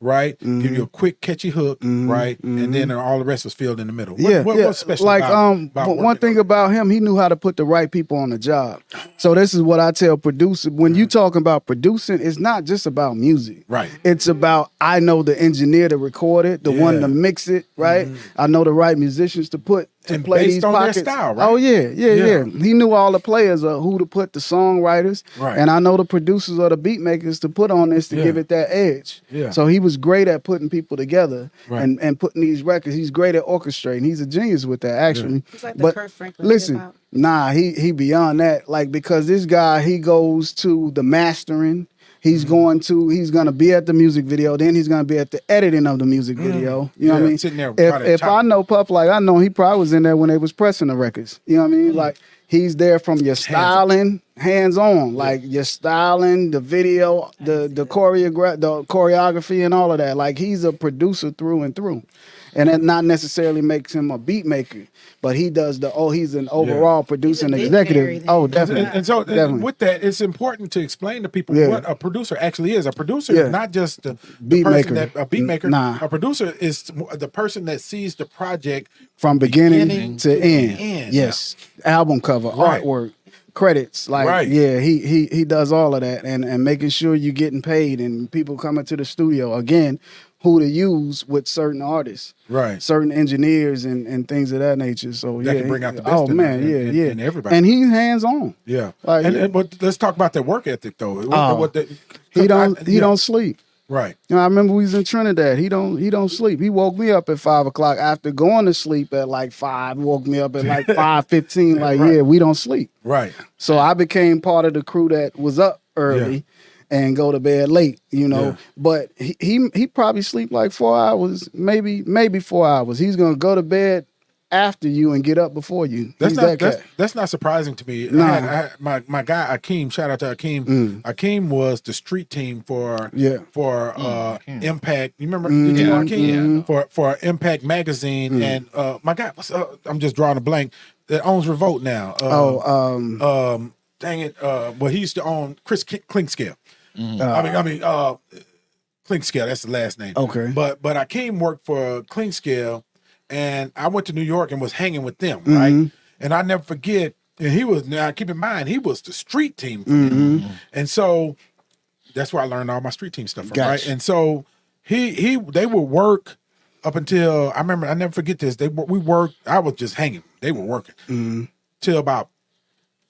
right? Give you a quick, catchy hook, right? And then all the rest was filled in the middle. What was special like about one working thing about him, he knew how to put the right people on the job. So this is what I tell producers. When you talking about producing, it's not just about music. Right. It's about, I know the engineer to record it, the one to mix it, right? I know the right musicians to put to And play based these on their pockets. style, right? Oh yeah. He knew all the players who to put the songwriters, Right. and I know the producers or the beat makers to put on this to give it that edge. Yeah. So he was great at putting people together Right. and putting these records. He's great at orchestrating. He's a genius with that, actually. He's like the But Kurt Franklin listen, hip-hop. nah, he beyond that. Like, because this guy, he goes to the mastering. He's gonna be at the music video. Then he's gonna be at the editing of the music video. You know what I mean? Sitting there If I know Puff like I know, he probably was in there when they was pressing the records. You know what I mean? Like, he's there from your styling, hands on, like your styling, the video, the choreography, and all of that. Like, he's a producer through and through. And that not necessarily makes him a beat maker, but he does he's an overall producing He's a executive. visionary then. Oh, definitely. And so Definitely. with that, it's important to explain to people Yeah. what a producer actually is. A producer Yeah. is not just the Beat person maker. a beat maker. Nah. A producer is the person that sees the project From beginning beginning to to end. end. Yes. Album cover, Right. artwork, credits. Like, Right. yeah, he does all of that and making sure you're getting paid and people coming to the studio. Again, who to use with certain artists. Right. Certain engineers and things of that nature. So That yeah. can bring out the best Oh in man, them, yeah. in everybody. And he's hands on. Yeah. Like, But let's talk about that work ethic though. He don't sleep. Right. You know, I remember we was in Trinidad. He don't sleep. He woke me up at 5:00 after going to sleep at like 5. Woke me up at like 5:15. Like, Right. yeah, we don't sleep. Right. So I became part of the crew that was up early and go to bed late. You know, Yeah. but he probably sleep like 4 hours, maybe 4 hours. He's gonna go to bed after you and get up before you. He's that cat. That's not surprising to me. Nah. I had my guy Akeem. Shout out to Akeem. Akeem was the street team for Impact. You remember? Did you know Akeem? For Impact magazine and my guy. I'm just drawing a blank. That owns Revolt now. Dang it. Well, he used to own Chris Clinkscale. Clinkscale. That's the last name. Okay. But Akeem worked for Clinkscale. And I went to New York and was hanging with them, right? And I never forget. And he was, now keep in mind, he was the street team for them. And so that's where I learned all my street team stuff from, Gotcha. right? And so they would work up until, I remember, I never forget this. We worked, I was just hanging. They were working till about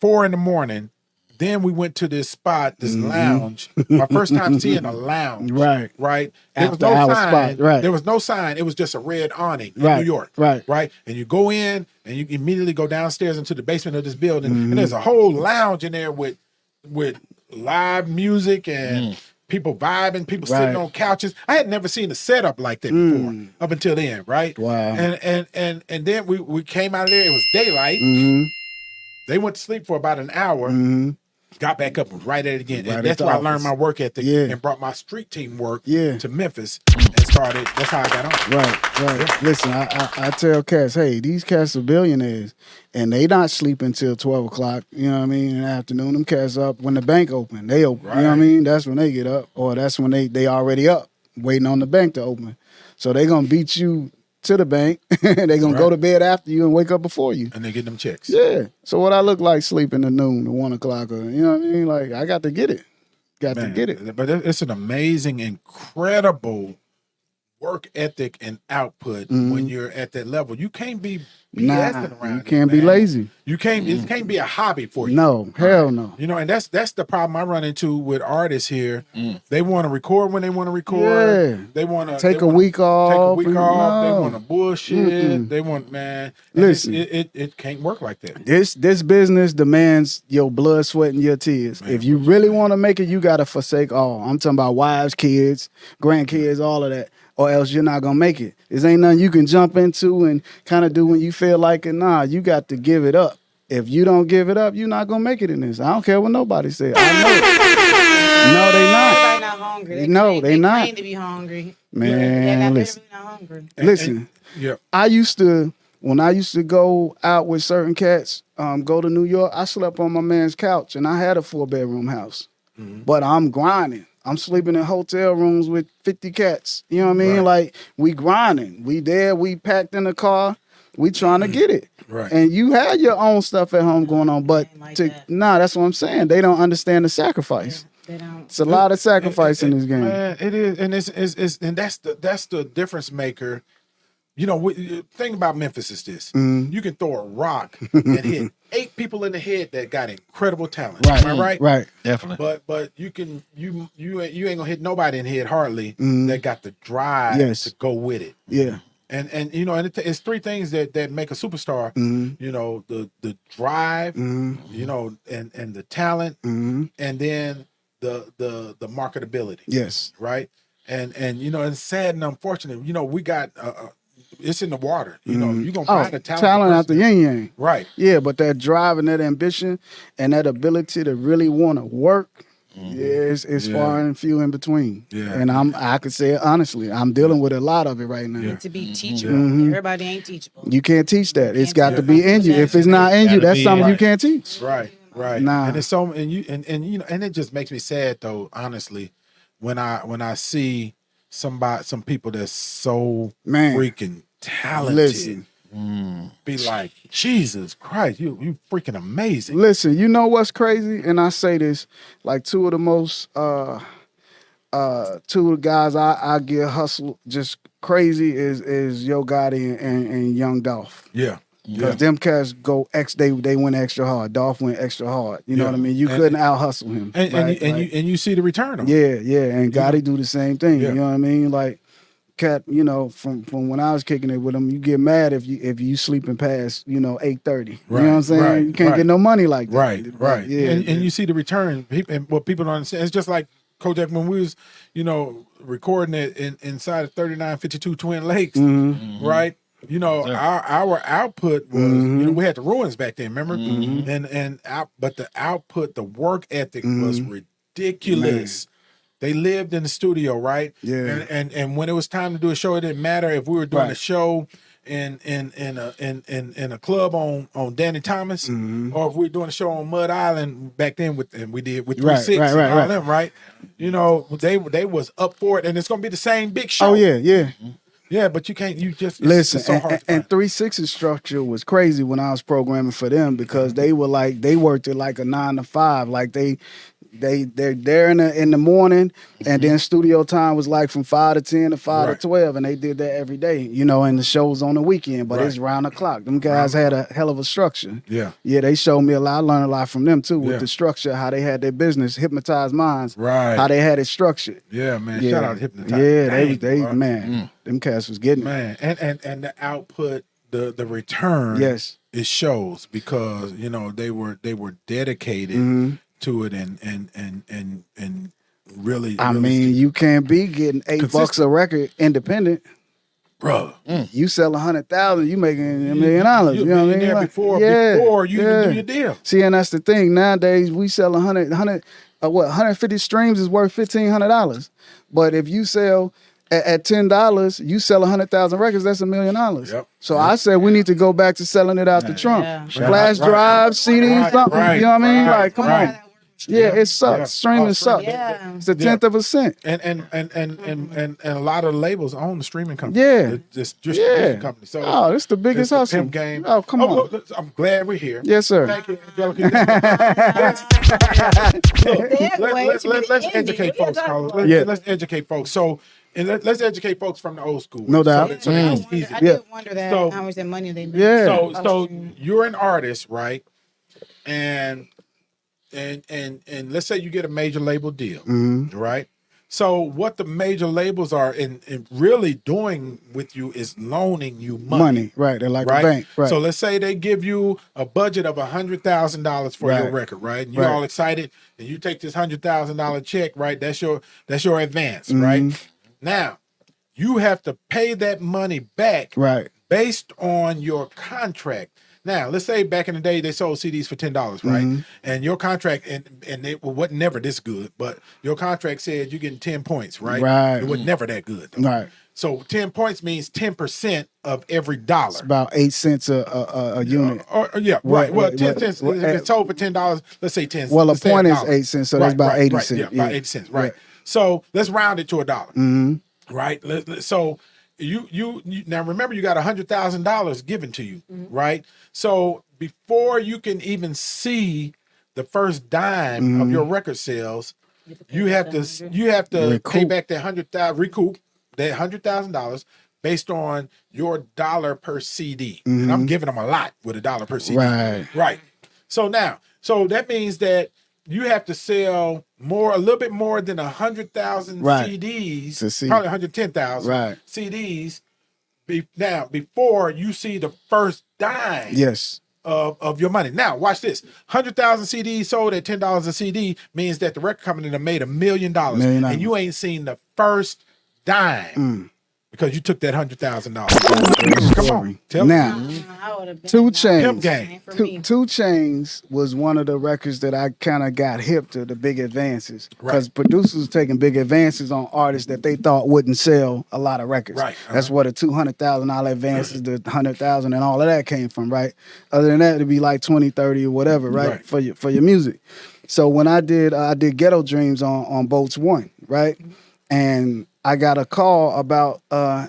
4 a.m. Then we went to this spot, this lounge. My first time seeing a lounge. Right. Right. There was After no hour sign. spot, right. There was no sign. It was just a red awning in Right, New York. right. Right. And you go in and you immediately go downstairs into the basement of this building. And there's a whole lounge in there with live music and people vibing, people sitting Right. on couches. I had never seen a setup like that before up until then, right? Wow. And then we came out of there. It was daylight. They went to sleep for about an hour. Got back up and right at it again. Right And at that's the where I office. learned my work ethic Yeah. and brought my street team work Yeah. to Memphis and started. That's how I got on. Right. Listen, I tell cats, hey, these cats are billionaires, and they not sleeping till 12 o'clock. You know what I mean? In the afternoon, them cats up when the bank open. They open. You know what I mean? That's when they get up, or that's when they already up, waiting on the bank to open. So they gonna beat you to the bank. They gonna go to bed after you and wake up before you. And they get them checks. Yeah. So what I look like sleeping at noon to 1 o'clock, or you know what I mean? Like I got to get it. Got to Man, get it. But it's an amazing, incredible work ethic and output when you're at that level. You can't be BSing around. you can't be man. lazy. You can't. It can't be a hobby for you. No, hell no. You know, and that's the problem I run into with artists here. They want to record when they want to record. Yeah. They want to Take a week off. Take a week and- off. They no. want to bullshit. They want and Listen. it can't work like that. This business demands your blood, sweat, and your tears. Man, if you really want to make it, you got to forsake all. I'm talking about wives, kids, grandkids, all of that, or else you're not going to make it. This ain't nothing you can jump into and kind of do when you feel like it. Nah, you got to give it up. If you don't give it up, you're not going to make it in this. I don't care what nobody says. I know it. No, they not. Everybody not hungry. No, they not. Claim to be hungry. Man, they're listen. not hungry. Listen. Yeah. When I used to go out with certain cats, go to New York, I slept on my man's couch, and I had a 4-bedroom house. But I'm grinding. I'm sleeping in hotel rooms with 50 cats. You know what I mean? Right. Like, we grinding. We there, we packed in the car. We trying to get it. Right. And you had your own stuff at home going on, but Like that. that's what I'm saying. They don't understand the sacrifice. They don't. It's a lot of sacrifice in this game. Man, it is, and it's and that's the difference maker. You know, the thing about Memphis is this: you can throw a rock and hit 8 people in the head that got incredible talent. Right. Am I right? Right. Definitely. But you ain't gonna hit nobody in the head hardly that got the drive Yes. to go with it. Yeah. And you know, and it's 3 things that make a superstar. You know, the drive, you know, and the talent, and then the marketability. Yes. Right. And you know, it's sad and unfortunate. You know, we got it's in the water. You know, you're gonna find a talent out the yin yang. Right. Yeah, but that drive and that ambition and that ability to really want to work, it's far and few in between. Yeah. And I could say it honestly, I'm dealing with a lot of it right now. And to be teachable. Everybody ain't teachable. You can't teach that. It's got to teach be that. in you. If it's not in you, Gotta that's be something in. you can't teach. Right. Right. Nah. And it's so and you know, and it just makes me sad though, honestly, when I see some people that's so Man. freaking talented. Listen. Be like, Jesus Christ, you freaking amazing. Listen, you know what's crazy? And I say this, like two of the most two of the guys I get hustle just crazy is Yo Gotti and Young Dolph. Yeah. Because them cats go they went extra hard. Dolph went extra hard. You know Yeah. what I mean? You couldn't out hustle him. And right? you see the return of it. Yeah. And Gotti do the same thing. Yeah. You know what I mean? Like cat, you know, from when I was kicking it with him, you get mad if you sleeping past, 8:30. You know what I'm saying? right, You can't right. get no money like that. Right. Yeah. And you see the return. And what people don't understand, it's just like Kojak when we was, recording it inside of 3952 Twin Lakes, right? Our output was, we had the ruins back then, remember? But the output, the work ethic was ridiculous. They lived in the studio, right? Yeah. And when it was time to do a show, it didn't matter if we were doing a show in a club on Danny Thomas, or if we were doing a show on Mud Island back then we did with 3-6 and all them, right? They was up for it, and it's gonna be the same big show. Oh yeah. Yeah, but you can't. You just Listen, it's so hard to and find. 3-6's structure was crazy when I was programming for them because they worked it like a 9 to 5, like they they're there in the morning, and then studio time was like from 5 to 10 to 5 Right. to 12, and they did that every day, you know, and the shows on the weekend, but it's round the clock. Them guys had a hell of a structure. Yeah. Yeah, they showed me a lot. I learned a lot from them too, Yeah. with the structure, how they had their business, Hypnotized Minds, Right. how they had it structured. Yeah, man. Yeah. Shout out to Hypnotize. Yeah, Dang, they bro. man, them cats was getting it. Man, and the output, the return, Yes. it shows because you know they were dedicated Mm-hmm. to it and really. I really mean, you can't be getting $8 a record independent. bro. You sell 100,000, you making $1 million. You know what I mean? Like, Before you even do your deal. See, and that's the thing. Nowadays, we sell 150 streams is worth $1,500. But if you sell at $10, you sell 100,000 records. That's $1 million. Yep. So I said we need to go back to selling it out the trunk. Yeah. Flash drives, CDs, something. You know what I mean? Like, come on. Yeah, it sucks. Yeah. Streaming Oh, sucks. Yeah. It's a tenth of a cent. And a lot of labels own the streaming company. Yeah. The distribution Yeah. company. So Oh, it's the biggest it's the hustle. pimp game. Oh, come on. Look, I'm glad we're here. Yes, sir. Thank you, Angelica. Let's educate folks, Carlos. Let's educate folks. So, and let's educate folks from the old school. No doubt. So that it's easy. I did wonder that So- how much that money they made. Yeah. So you're an artist, right? And let's say you get a major label deal, right? So what the major labels are and really doing with you is loaning you money. Right. They're like Right. a bank. Right. So let's say they give you a budget of $100,000 for your record, right? And you're all excited, and you take this $100,000 check, right? That's your advance, right? Now you have to pay that money back, Right. based on your contract. Now, let's say back in the day they sold CDs for $10, right? And your contract and it wasn't never this good, but your contract said you're getting 10 points, right? Right. It was never that good, though. Right. So 10 points means 10% of every dollar. About 8 cents a unit. Yeah, right. Well, What- 10 cents. what- If it's sold for $10, let's say 10 cents. Well, a let's say point is $1. 8 cents, so that's about 80 right, cents. Yeah, about 80 cents, right. So let's round it to $1. Right? So you now remember you got $100,000 given to you, right? So before you can even see the first dime of your record sales, you have to pay back that recoup that $100,000 based on your dollar per CD. And I'm giving them a lot with $1 per CD. Right. So that means that you have to sell a little bit more than 100,000 CDs, probably 110,000 CDs. Before you see the first dime. Yes. Of your money. Now, watch this. 100,000 CDs sold at $10 a CD means that the record company done made $1 million, and you ain't seen the first dime because you took that $100,000. Come on, tell now, me. 2 Chainz. Pimp game. 2 Chainz was one of the records that I kind of got hip to the big advances because producers were taking big advances on artists that they thought wouldn't sell a lot of records. Right. That's where the $200,000 advances, the 100,000 and all of that came from, right? Other than that, it'd be like 20, 30 or whatever, right? For your music. So when I did Ghetto Dreams on Boats 1, right? And I got a call about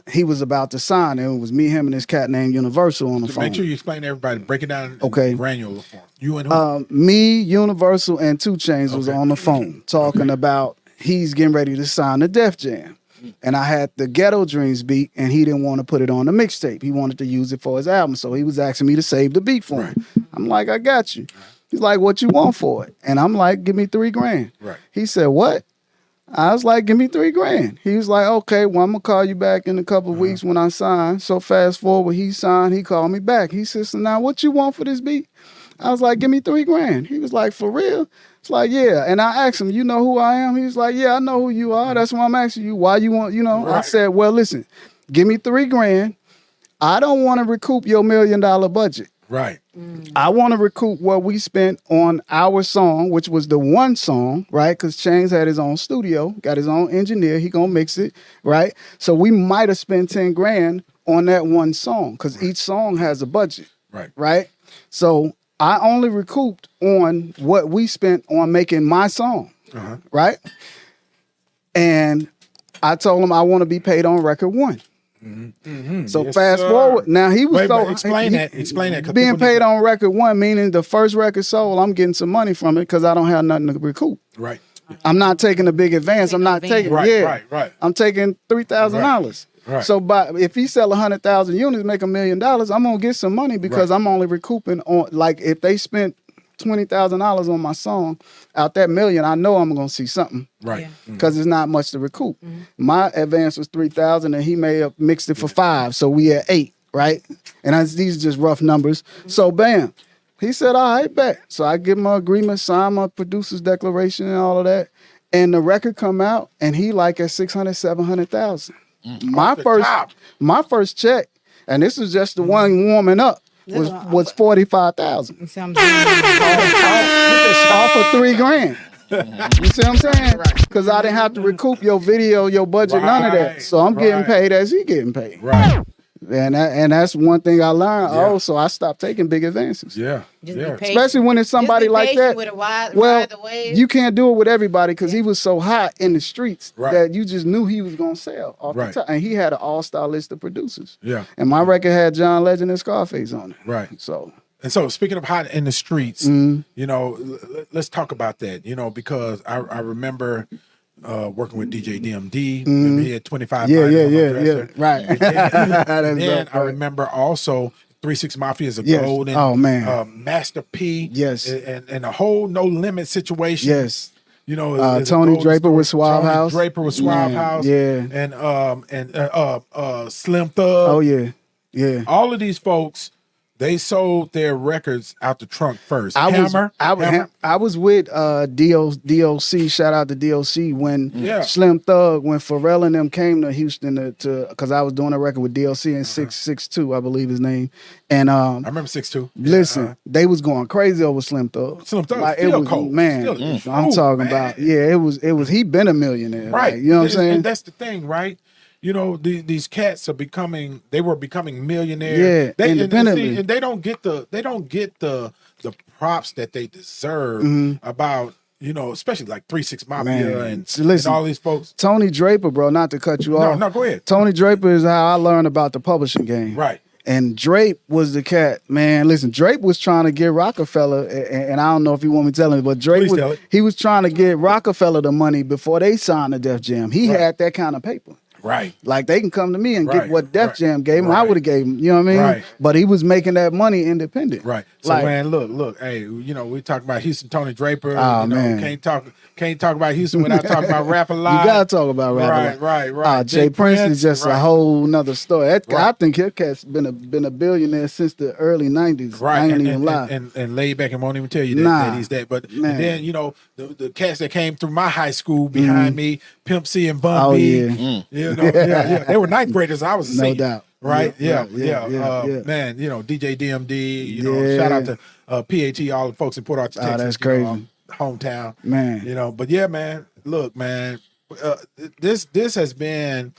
he was about to sign. It was me, him, and this cat named Universal on the phone. Make sure you explain to everybody. Break it down in granular form. You and who? Me, Universal, and 2 Chainz was on the phone talking about he's getting ready to sign the Def Jam. And I had the Ghetto Dreams beat, and he didn't want to put it on the mixtape. He wanted to use it for his album. So he was asking me to save the beat for him. I'm like, I got you. He's like, what you want for it? And I'm like, give me $3,000. Right. He said, what? I was like, give me $3,000. He was like, okay, well, I'm gonna call you back in a couple of weeks when I sign. So fast forward, he signed, he called me back. He said, so now what you want for this beat? I was like, give me $3,000. He was like, for real? It's like, yeah. And I asked him, you know who I am? He was like, yeah, I know who you are. That's why I'm asking you. Why you want, I said, well, listen, give me $3,000. I don't want to recoup your $1 million budget. Right. I want to recoup what we spent on our song, which was the one song, right? Because Chainz had his own studio, got his own engineer. He gonna mix it, right? So we might have spent $10,000 on that one song because each song has a budget, right? So I only recouped on what we spent on making my song, right? And I told him I want to be paid on record 1. So Yes, fast sir. forward. Now he was Wait, explain that. 'cause being people paid need- on record one, meaning the first record sold, I'm getting some money from it because I don't have nothing to recoup. Right. I'm not taking a big advance. I'm not taking Right. I'm taking $3,000. Right. So if he sell 100,000 units, make $1 million, I'm gonna get some money because I'm only recouping on, like, if they spent $20,000 on my song, out that $1 million, I know I'm gonna see something. Right. Because it's not much to recoup. My advance was 3,000 and he may have mixed it for 5. So we at 8, right? And these are just rough numbers. So bam. He said, all right, bet. So I give him an agreement, sign my producer's declaration and all of that. And the record come out and he like at 600, 700,000. My first check, and this is just the one warming up, was 45,000. You see what I'm saying? Off of $3,000. You see what I'm saying? Because I didn't have to recoup your video, your budget, none of that. So I'm getting paid as he getting paid. Right. And that's one thing I learned. Oh, so I stopped taking big advances. Yeah. Just be Yeah. patient. Especially when it's somebody Just be like patient that. with it, ride the wave. You can't do it with everybody because he was so hot in the streets Right. that you just knew he was gonna sell off Right. the top. And he had an all-star list of producers. Yeah. And my record had John Legend and Scarface on it. Right. So And so, speaking of hot in the streets, you know, let's talk about that. You know, because I remember working with DJ DMD. Remember he had 25. yeah. Right. And then I remember also 3-6 Mafia is a Yes. golden. Oh, man. Master P. Yes. And the whole No Limit situation. Yes. You know, Tony Draper with Suave Tony House. Draper with Suave Man, House. yeah. And Slim Thug. Oh yeah. Yeah. All of these folks, they sold their records out the trunk first. I Hammer. was with DOC. Shout out to DOC when Slim Thug, when Pharrell and them came to Houston to because I was doing a record with DLC and 662, I believe his name. And I remember 6'2". Listen, they was going crazy over Slim Thug. Slim Thug Like, still it was, cold. man. Still I'm cold, talking man. about it was he been a millionaire, Right. Like, you know what I'm saying? And that's the thing, right? You know, these cats they were becoming millionaires. Yeah, independently. And they don't get the props that they deserve about, you know, especially like 3-6 Mafia Man. and, So listen, and all these folks. Tony Draper, bro, not to cut you off. No, go ahead. Tony Draper is how I learned about the publishing game. Right. And Drape was the cat, man. Listen, Drape was trying to get Rockefeller, and I don't know if you want me to tell him, but Drape Please tell it. he was trying to get Rockefeller the money before they signed the Def Jam. He had that kind of paper. Right. Like they can come to me and get Right, what Def right, Jam gave him. I right. would have gave him, you know what I mean? Right. But he was making that money independent. Right. So Like, man, look, hey, you know, we talk about Houston Tony Draper. Oh, you know, man. can't talk about Houston without talking about Rap Alive. You gotta talk about Rap Right. Alive. Jay Prince is just a whole nother story. I Right. think his cat's been a billionaire since the early 90s. Right, I ain't and, even and, lie. and laid back and won't even tell you that, Nah, that he's that. But man. and then you know the cats that came through my high school behind me, Pimp C and Bun Oh, B. yeah. You know, yeah, they were ninth graders. I was a No senior, doubt. right? Yeah, Yeah. Man, you know DJ DMD. You know, shout out to PAT, all the folks in Port Arthur, Texas. that's you know, crazy. hometown, Man. You know, but yeah, man. Look, man, this has been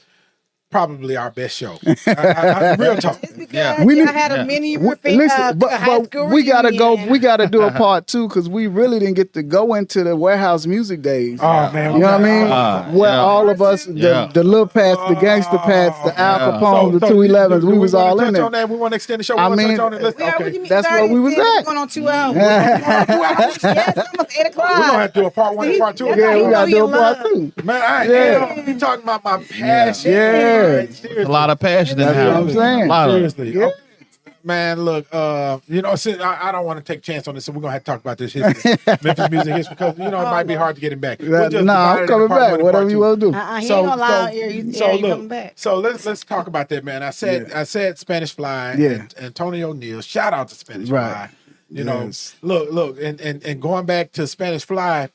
probably our best show. Real talk. It's because We y'all need- had a mini Listen, high but school we gotta reunion. go. We gotta do a part 2 because we really didn't get to go into the warehouse music days. Oh man, You know what I mean? Where all of us, the Lil Pats, the Gangster Pats, the Al Capone, the 211s, we was all in On there. that? We want to extend the show. I We wanna mean, touch on it. Let's- We are- what okay. you mean, That's where 30, we was 10, at. Going on 2 hours. Yes, it's almost 8 o'clock. We're gonna have to do a part 1 and part 2. That's Yeah, how we you gotta know do a you part love. 2. Man, I am. You talking about my passion? Yeah. Right, seriously. A lot of passion in the That's what house. I'm saying. A lot of it. Seriously. Yeah. Okay. Man, look, you know, since I don't want to take a chance on this, so we're gonna have to talk about this history, Memphis music history, because you know it might be hard to get him back. We'll just divide it Nah, I'm into coming part 1 back. and Whatever part you 2. want to do. He ain't gonna lie out here. You coming back. So let's talk about that, man. I said Spanish Fly. Yeah. And Antonio Neal. Shout out to Spanish Right. Fly. You know, Yes. look, and going back to Spanish Fly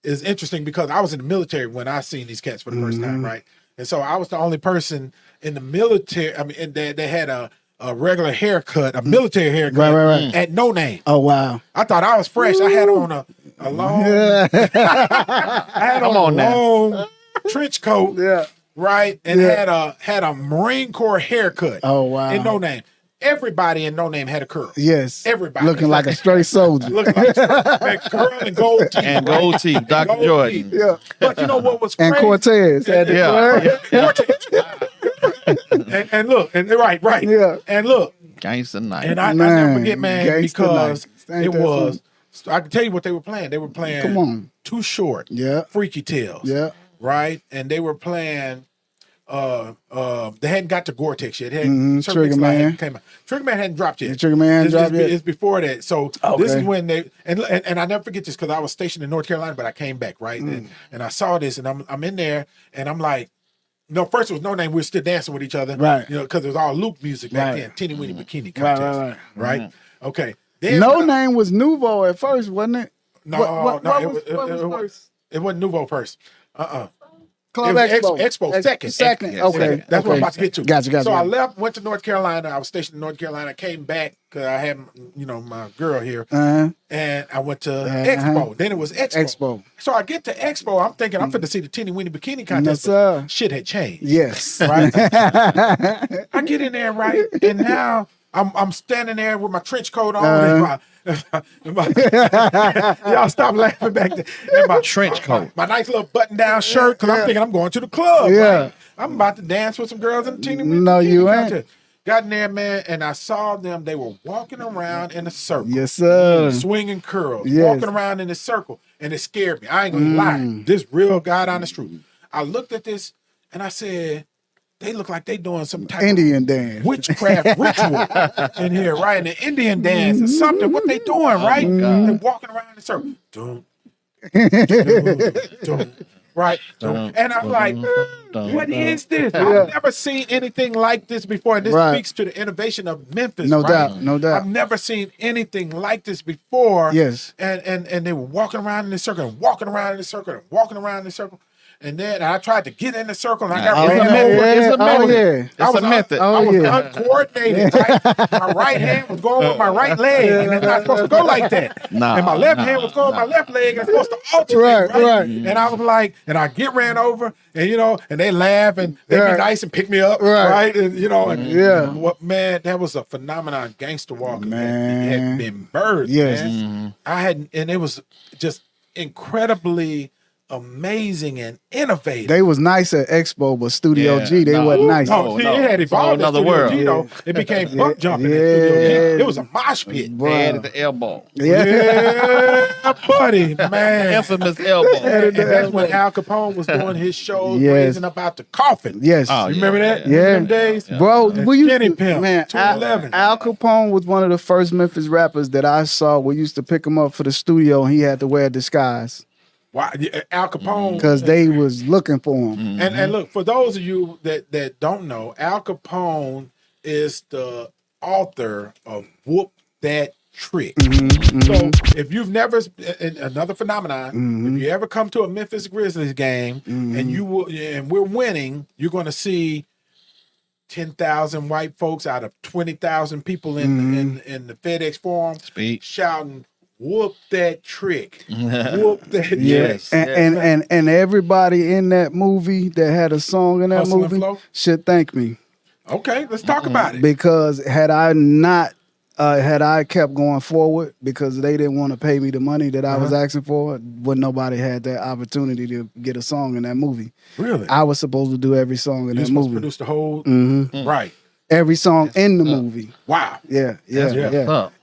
is interesting because I was in the military when I seen these cats for the first time, right? And so I was the only person in the military. I mean, and they had a regular haircut, a military haircut, Right. at No Name. Oh wow. I thought I was fresh. I had on a long, I had Come on on a now. long trench coat, Yeah. right, and Yeah. had a Marine Corps haircut. Oh, wow. In No Name, everybody in No Name had a curl. Yes. Everybody. looking like a straight soldier. Looking like man, curl and gold teeth. And gold teeth, Dr. Gold Jordan. teeth. Yeah. But you know what was And crazy? Cortez had the Yeah. curl. and look, and right. Yeah. And look, Gangsta night. and I never forget, man, Gangsta because Night. Ain't it that was. I can tell you what they were playing. They were playing. Come on. Too Short. Yeah. Freaky Tales. Yeah. Right, and they were playing. They hadn't got to Gore-Tex yet. Trigger Man came out. Trigger Man hadn't dropped yet. Trigger Man hadn't dropped yet. It's before that. So this is when they and I never forget this because I was stationed in North Carolina, but I came back right, and I saw this, and I'm in there, and I'm like. No, first it was No Name. We were still dancing with each other, right? You know, because it was all Luke music back then. Teeny Weeny Bikini Contest, right? Okay. Then No Name was Nouveau at first, wasn't it? No, what was first? It wasn't Nouveau first. Club Expo second. Second. Okay. Second. That's what I'm about to get to. Gotcha. So I left, went to North Carolina. I was stationed in North Carolina. Came back because I had, my girl here. And I went to Expo. Then it was Expo. So I get to Expo. I'm thinking I'm finna see the Teeny Weeny Bikini Contest. Yes, shit had changed. Yes. Right? I get in there, right? And now I'm standing there with my trench coat on. Y'all stop laughing back there. And my trench coat. My nice little button-down shirt, because I'm thinking I'm going to the club. Yeah. Right? I'm about to dance with some girls in the Teeny Weeny No, Bikini you Contest. ain't. Got in there, man, and I saw them. They were walking around in a circle. Yes, sir. Swinging curls. Yes. Walking around in a circle. And it scared me. I ain't going to lie. This real God honest truth. I looked at this, and I said, they look like they doing some type Indian of dance, witchcraft ritual in here, right? And the Indian dance or something. What they doing, right? They walking around in a circle. Dun, dun, right? And I'm like, what is this? I've never seen anything like this before. And this speaks to the innovation of Memphis. No right? doubt. I've never seen anything like this before. Yes. And they were walking around in the circle and walking around in the circle and walking around in the circle. And then I tried to get in the circle and I got ran over. It's a method. I was uncoordinated. Right? My right hand was going with my right leg, and it's not supposed to go like that. And my left hand was going with my left leg, and it's supposed to alternate. Right. And I was like, and I get ran over, and and they laugh and they be nice and pick me up, right? And what man, that was a phenomenon. Gangster walk, man, it had been birthed. Yes, man. I hadn't, and it was just incredibly amazing and innovative. They was nice at Expo, but Studio G, they wasn't nice. No, it had evolved. Another world. G, though. It became buck jumping. It was a mosh pit. They added the elbow. Yeah, buddy, man. Infamous elbow. And that's when Al Capone was doing his shows, raising up out the coffin. Yes. You remember that? Yeah. Them days? Bro, Skinny Pimp, man, 211. Al Capone was one of the first Memphis rappers that I saw. We used to pick him up for the studio, and he had to wear a disguise. Why Al Capone? Because they was looking for him. And look, for those of you that don't know, Al Capone is the author of Whoop That Trick. So if you've never, another phenomenon, if you ever come to a Memphis Grizzlies game and we're winning, you're going to see 10,000 white folks out of 20,000 people in the FedEx Forum shouting, "Whoop that trick!" Whoop that yes. And everybody in that movie that had a song in that Hustle and movie Flow? should thank me. Okay, let's talk about it. Because had I not had I kept going forward, because they didn't want to pay me the money that I was asking for, wouldn't nobody had that opportunity to get a song in that movie. Really? I was supposed to do every song in that movie. Produce the whole right. Every song in the movie. Wow. Yeah.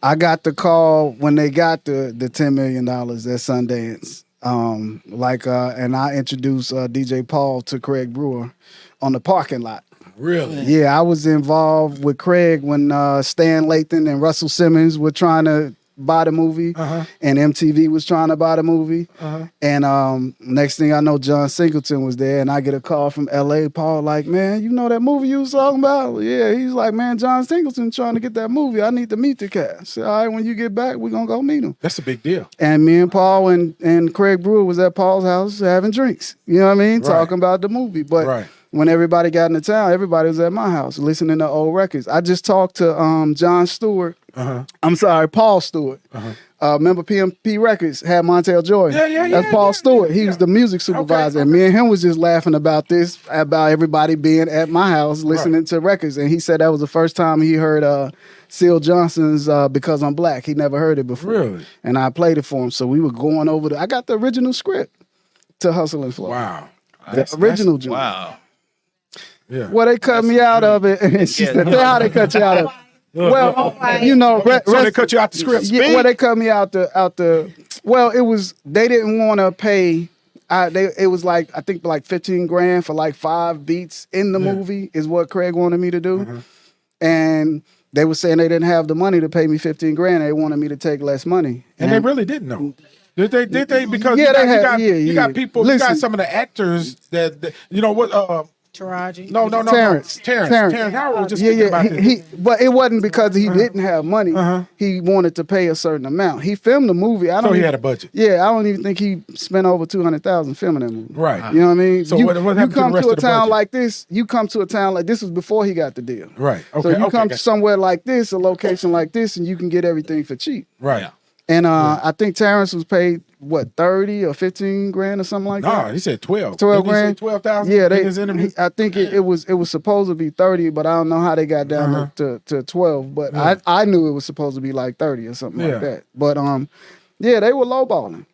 I got the call when they got the $10 million at Sundance. And I introduced DJ Paul to Craig Brewer on the parking lot. Really? Yeah, I was involved with Craig when Stan Lathan and Russell Simmons were trying to buy the movie, and MTV was trying to buy the movie. And next thing I know, John Singleton was there, and I get a call from LA. Paul like, man, you know that movie you was talking about? Yeah, he's like, man, John Singleton trying to get that movie. I need to meet the cast. So, all right, when you get back, we're gonna go meet him. That's a big deal. And me and Paul and Craig Brewer was at Paul's house having drinks. You know what I mean? Talking about the movie. But when everybody got into town, everybody was at my house listening to old records. I just talked to John Stewart. I'm sorry, Paul Stewart. Remember PMP Records had Montel Jordan. That's Paul Stewart. He was the music supervisor. And me and him was just laughing about this, about everybody being at my house listening to records. And he said that was the first time he heard Seal Johnson's Because I'm Black. He never heard it before. Really? And I played it for him. So we were going over I got the original script to Hustle and Flow. Wow. The original joint. Wow. Yeah. Well, they cut me out of it. And she said, "Tell how they cut you out of it." Well, you know, So they cut you out the script. Yeah, well, they cut me out the. Well, it was they didn't want to pay. It was like I think like 15 grand for like 5 beats in the movie is what Craig wanted me to do, and they were saying they didn't have the money to pay me 15 grand. They wanted me to take less money, And they really didn't know. Did they? Because Yeah, you got people. You Listen. got some of the actors that you know what? Taraji. No. Terrence Howard was just speaking about this. But it wasn't because he didn't have money. He wanted to pay a certain amount. He filmed the movie. So he had a budget. Yeah, I don't even think he spent over 200,000 filming that movie. Right. You know what I mean? So you, what happened you to come the rest to a of the town budget? like this. You come to a town like this was before he got the deal. Right. Okay. So you okay, come got- somewhere like this, a location like this, and you can get everything for cheap. Right. And I think Terrence was paid what 30 or 15 grand or something like that. No, he said 12. 12 Didn't he say grand. 12,000. Yeah, in his interview. I think it was supposed to be 30, but I don't know how they got down to 12. But I knew it was supposed to be like 30 or something like that. But yeah, they were lowballing.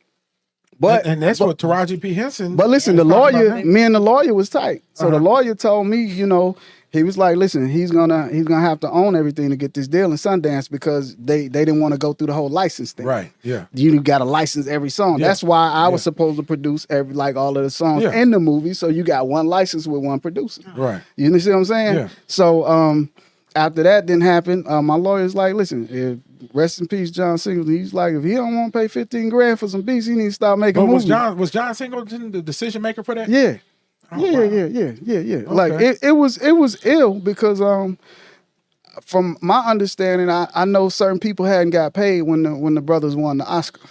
But and that's what Taraji P. Henson. But listen, the was talking lawyer, about. me and the lawyer was tight. So the lawyer told me, you know, he was like, listen, he's gonna have to own everything to get this deal in Sundance because they didn't want to go through the whole license thing. Right. Yeah. You got to license every song. Yeah. That's why I was supposed to produce all of the songs in the movie. So you got one license with one producer. Right. You understand what I'm saying? Yeah. So after that didn't happen, my lawyer's like, listen, rest in peace, John Singleton. He's like, if he don't want to pay 15 grand for some beats, he needs to start making But movies. was John Singleton the decision maker for that? Yeah. Oh, Yeah. wow. Like Okay. it was ill because from my understanding, I know certain people hadn't got paid when the brothers won the Oscar.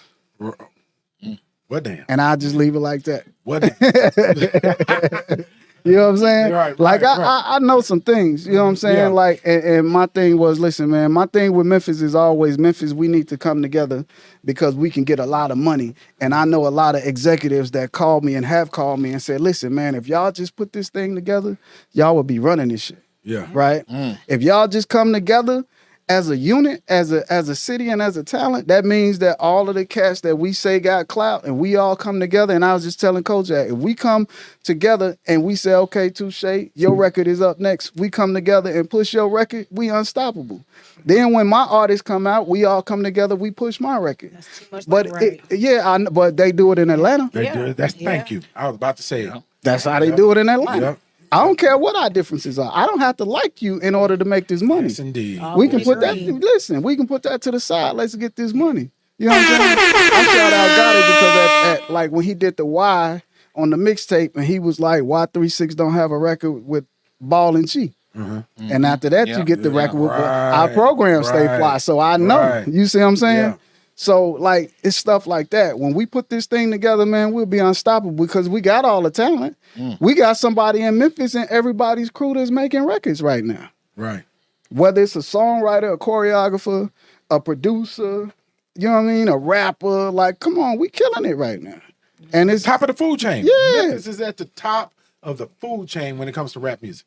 What damn? And I just leave it like that. What damn? You know what I'm saying? Right, like right. I know some things. You know what I'm saying? Yeah. Like and my thing was, listen, man, my thing with Memphis is always Memphis, we need to come together because we can get a lot of money. And I know a lot of executives that called me and have called me and said, listen, man, if y'all just put this thing together, y'all would be running this shit. Yeah. Right? If y'all just come together as a unit, as a city and as a talent, that means that all of the cats that we say got clout and we all come together. And I was just telling Kojak, if we come together and we say, okay, Touche, your record is up next. We come together and push your record, we unstoppable. Then when my artists come out, we all come together, we push my record. That's too much But like but they do it in Atlanta. They Yeah. do it. That's Yeah. thank you. I was about to say it. That's how they do it in Atlanta. Yep. I don't care what our differences are. I don't have to like you in order to make this money. Yes, indeed. We can put that. Agree. Listen, we can put that to the side. Let's get this money. You know what I'm saying? I shout out Gotti because at like when he did the Y on the mixtape, and he was like, "Y36 don't have a record with Ball and Chi." And after that, you get the record with our program Stay right, Fly. So I know. right. You see what I'm saying? Yeah. So like it's stuff like that. When we put this thing together, man, we'll be unstoppable because we got all the talent. We got somebody in Memphis and everybody's crew that's making records right now. Right. Whether it's a songwriter, a choreographer, a producer, you know what I mean, a rapper. Like, come on, we killing it right now. And it's Top of the food chain. Yeah. Memphis is at the top of the food chain when it comes to rap music.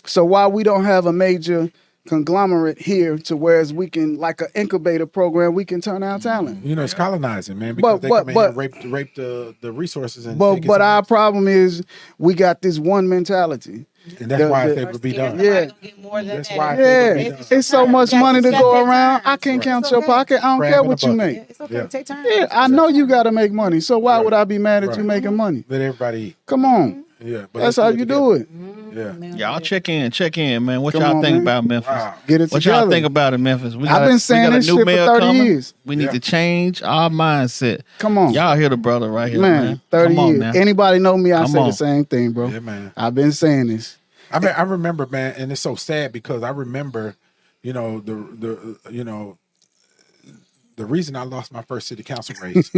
so why we don't have a major conglomerate here to whereas we can, like an incubator program, we can turn our talent. You know, it's colonizing, man, because they come in here and rape the resources. And take it But our somewhere. problem is we got this one mentality. And that's why it's able to be done. Yeah. That's why Yeah, it's it's so much money to go around. I can't count your pocket. I don't Crab care in a what you bucket. make. It's okay Yeah. to take time. Yeah, I know you got to make money. So why Right. would I be mad at you Right. making money? Let everybody eat. Come on. Yeah. But That's let's how you together. do it. Yeah. Y'all check in, man. What Come y'all on, think man. about Memphis? Wow. Get it What together. y'all think about it, Memphis? We I've been saying we got this a new shit for mayor 30 coming. years. We need Yeah. to change our mindset. Come on. Y'all hear the brother right here, man. Man, 30 Come on, years. man. Anybody know me, I Come say on. the same thing, bro. Yeah, man. I've been saying this. I mean, I remember, man, and it's so sad because I remember, you know, the reason I lost my first city council race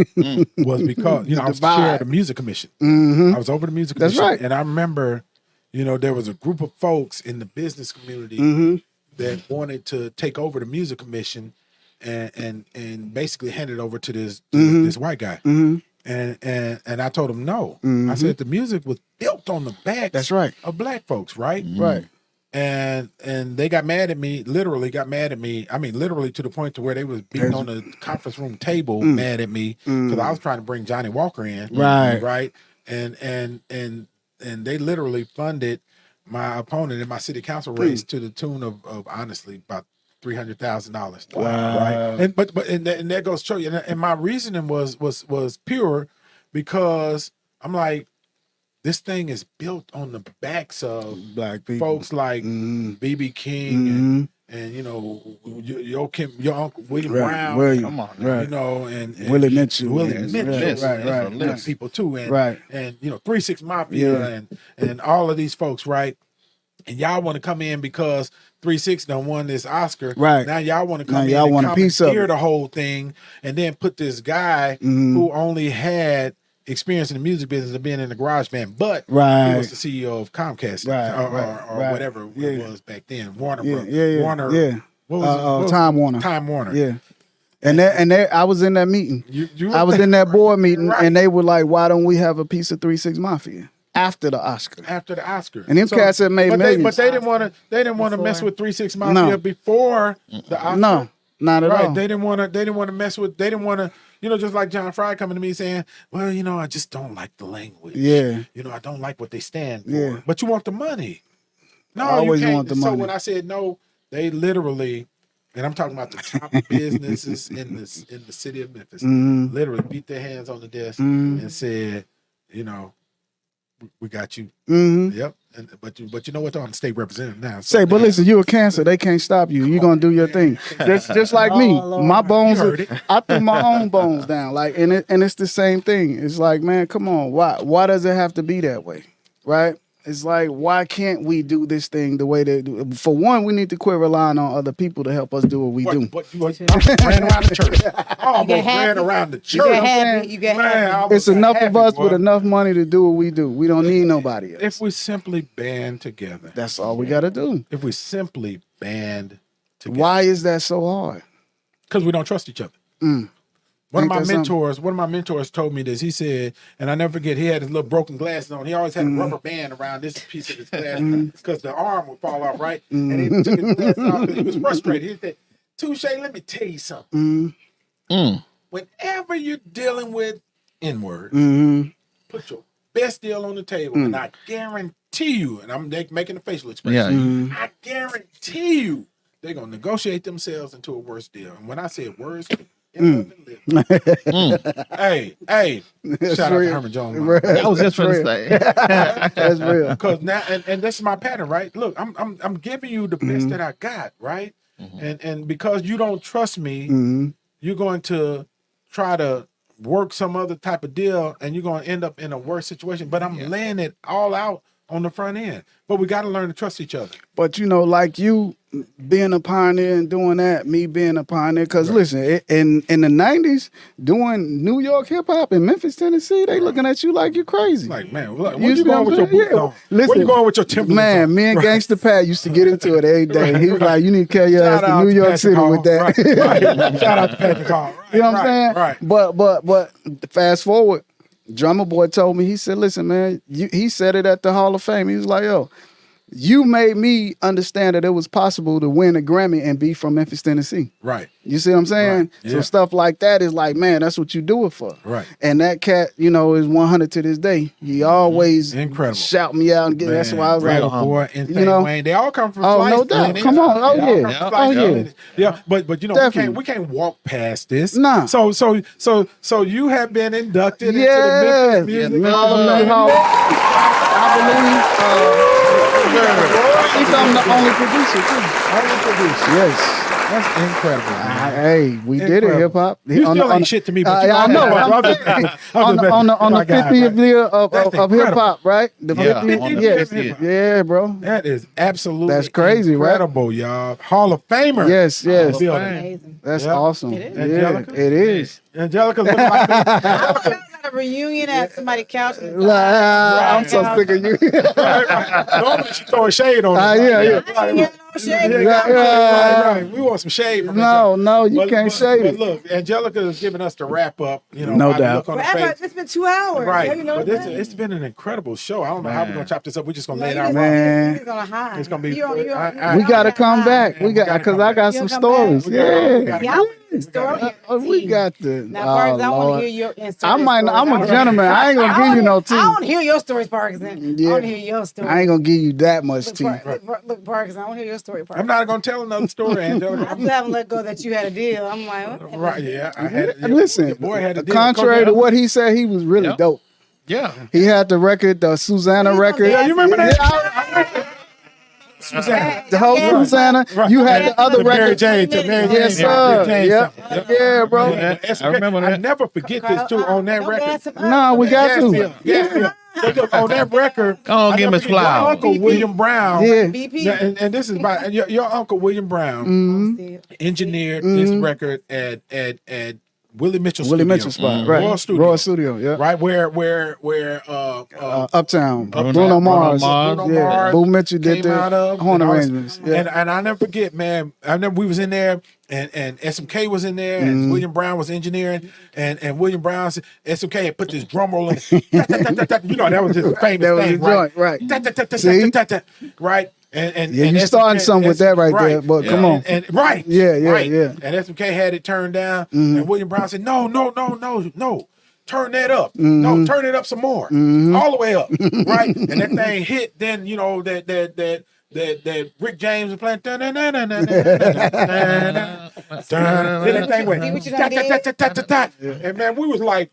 was because, you know, I was divide. chair of the music commission. Mm-hmm. I was over the music That's commission. right. And I remember, you know, there was a group of folks in the business community Mm-hmm. that wanted to take over the music commission and basically hand it over to this this white guy. Mm-hmm. And I told him no. I said the music was built on the backs That's right. of black folks, right? Right. And they got mad at me, literally got mad at me. I mean, literally to the point to where they was beating on the conference room table, mad at me because I was trying to bring Johnny Walker in, Right. right, and they literally funded my opponent in my city council race to the tune of honestly about $300,000. Wow. Right. And but that goes to show you. And my reasoning was pure because I'm like, this thing is built on the backs of Black people, folks like B.B. King and you know your uncle William Brown, Come on, man. you know, and Willie Mitchell, right, people too, and and you know 3 6 Mafia and all of these folks, right? And y'all want to come in because 3 6 done won this Oscar, right? Now y'all want to come in y'all and want a piece of the whole thing, and then put this guy who only had experience in the music business of being in the garage band, but he was the CEO of Comcast, or whatever it was back then. Warner Warner. What was Time Warner. Time Warner. Yeah. And I was in that meeting. I was in that board meeting, and they were like, "Why don't we have a piece of 3 6 Mafia after the Oscar?" And them cats had made millions. But they didn't want to mess with 3 6 Mafia before the Oscar. No, not at all. They didn't want to mess with. They didn't want to. You know, just like John Fry coming to me saying, "Well, you know, I just don't like the language. Yeah. You know, I don't like what they stand for. Yeah. But you want the money. No, I always you can't." want the So money. when I said no, they literally, and I'm talking about the top businesses in the city of Memphis, literally beat their hands on the desk and said, you know, we got you. Yep. But you know what? I'm the state representative now. So but listen, you a cancer. They can't stop you. You're gonna do your thing. Just like me. My bones. I threw my own bones down. Like, and it's the same thing. It's like, man, come on. Why does it have to be that way? Right? It's like, why can't we do this thing the way they do? For one, we need to quit relying on other people to help us do what we do. I ran around the church. I almost ran around the church. You get happy. It's enough of us with enough money to do what we do. We don't need nobody else. If we simply band together. That's all we got to do. If we simply band together. Why is that so hard? Because we don't trust each other. One of my mentors told me this. He said, and I never forget, he had his little broken glasses on. He always had a rubber band around this piece of his glass because the arm would fall off, right? And he took his glasses off because he was frustrated. He said, "Touche, let me tell you something. Whenever you're dealing with N-words, put your best deal on the table, and I guarantee you, and I'm making a facial expression, I guarantee you, they're going to negotiate themselves into a worse deal." And when I say worse, hey, shout out to Herman Jones. I was just going to say. That's real. Because now, and this is my pattern, right? Look, I'm giving you the best that I got, right? And because you don't trust me, you're going to try to work some other type of deal, and you're going to end up in a worse situation. But I'm laying it all out on the front end. But we got to learn to trust each other. But you know, like you being a pioneer and doing that, me being a pioneer, because listen, in the 90s, doing New York hip hop in Memphis, Tennessee, they looking at you like you're crazy. Like, man, where you going with your boots on? Listen, where you going with your Timberlands man, on? me and Gangsta Pat used to get into it every day. He was like, "You need to carry your ass to New York City with that." Right. Shout out to Patrick Hall. Right, you know what I'm saying? Right. But fast forward, Drummer Boy told me, he said, "Listen, man," he said it at the Hall of Fame. He was like, "Yo, you made me understand that it was possible to win a Grammy and be from Memphis, Tennessee." Right. You see what I'm saying? Right. Yeah. So stuff like that is like, man, that's what you do it for. Right. And that cat, you know, is 100 to this day. He always incredible shout me out and get. That's why I was like, Boy, and you know, Wayne, they all come from. Oh, no Slice, doubt. man. Come on. Oh yeah. Yeah. But you know, Definitely. we can't walk past this. Nah. So you have been inducted into the Yes. Memphis Music Memphis Hall of Music Fame. Hall. I think I'm the only producer too. Only producer. Yes. That's incredible. Man. Hey, we did it, hip hop. You still ain't shit to me, but you I know. on the 50th year of hip hop, right? The 50th, yes, yeah, bro. That is absolutely that's crazy, incredible, y'all. Hall of Famer. Yes. Amazing. That's awesome. It is. Angelica? Yeah, it is. Angelica's looking like me. A reunion at somebody's couch. I'm so sick of you. Normally she throwing shade on us. Yeah. We want some shade from No, you can't shade but it. look, Angelica is giving us the wrap up. You know, No by the doubt. look on her Forever, face. it's been 2 hours. Right. You know But what I'm saying? it's been an incredible show. I don't know how we're gonna chop this up. We're just gonna lay it out. Man. He's gonna hide. It's gonna be. We gotta come back. We got because I got some stories. Yeah. Story. We got the. Now, Parkinson, I want Lord. to hear your stories. I'm a gentleman. I ain't gonna give you no tea. I want to hear your stories, Parkinson. Yeah. I want to hear your story. I ain't gonna give you that much Look, tea. look, Parkinson, I want to hear your story, Parkinson. I'm not gonna tell another story, Angelica. I still haven't let go that you had a deal. I'm like, what? Right? Yeah, I had. Yeah, Listen, the boy had a deal. contrary to what he said, he was really Yep. dope. Yeah. He had the record, the Susanna record. Yeah, you remember that? The whole Susanna. Right. You had the other To Mary record. Jane, to Mary Jane. Yes, Mary sir. Jane Yep. something. Yeah, bro. Yeah, I remember that. I never forget this too on that record. No, we got to. Yeah. On that record, Go on, I give him never his forget your flowers. Uncle William Brown. Yeah. BP. And this is about your Uncle William Brown engineered this record at Willie Mitchell Willie Studio. Mitchell spot, right? Royal Studio. Royal Studio, yeah. Right where Uptown, Bruno Bruno Mars, Mars. Bruno yeah. Mars Boo Mitchell did came out the of horn and all this- arrangements, yeah. And I never forget, man. I remember we was in there and SMK was in there and William Brown was engineering and William Brown SMK had put this drum roll in. You know that was his famous That was thing, his right? joint, right. See? See? Right. And Yeah, you SMK starting something with that right there, but come on. And right. Yeah, yeah, right. yeah. And SMK had it turned down, and William Brown said, No. Turn that up. No, turn it up some more. All the way up. Right? And that thing hit, then you know that Rick James was playing. Then that thing went. And man, we was like,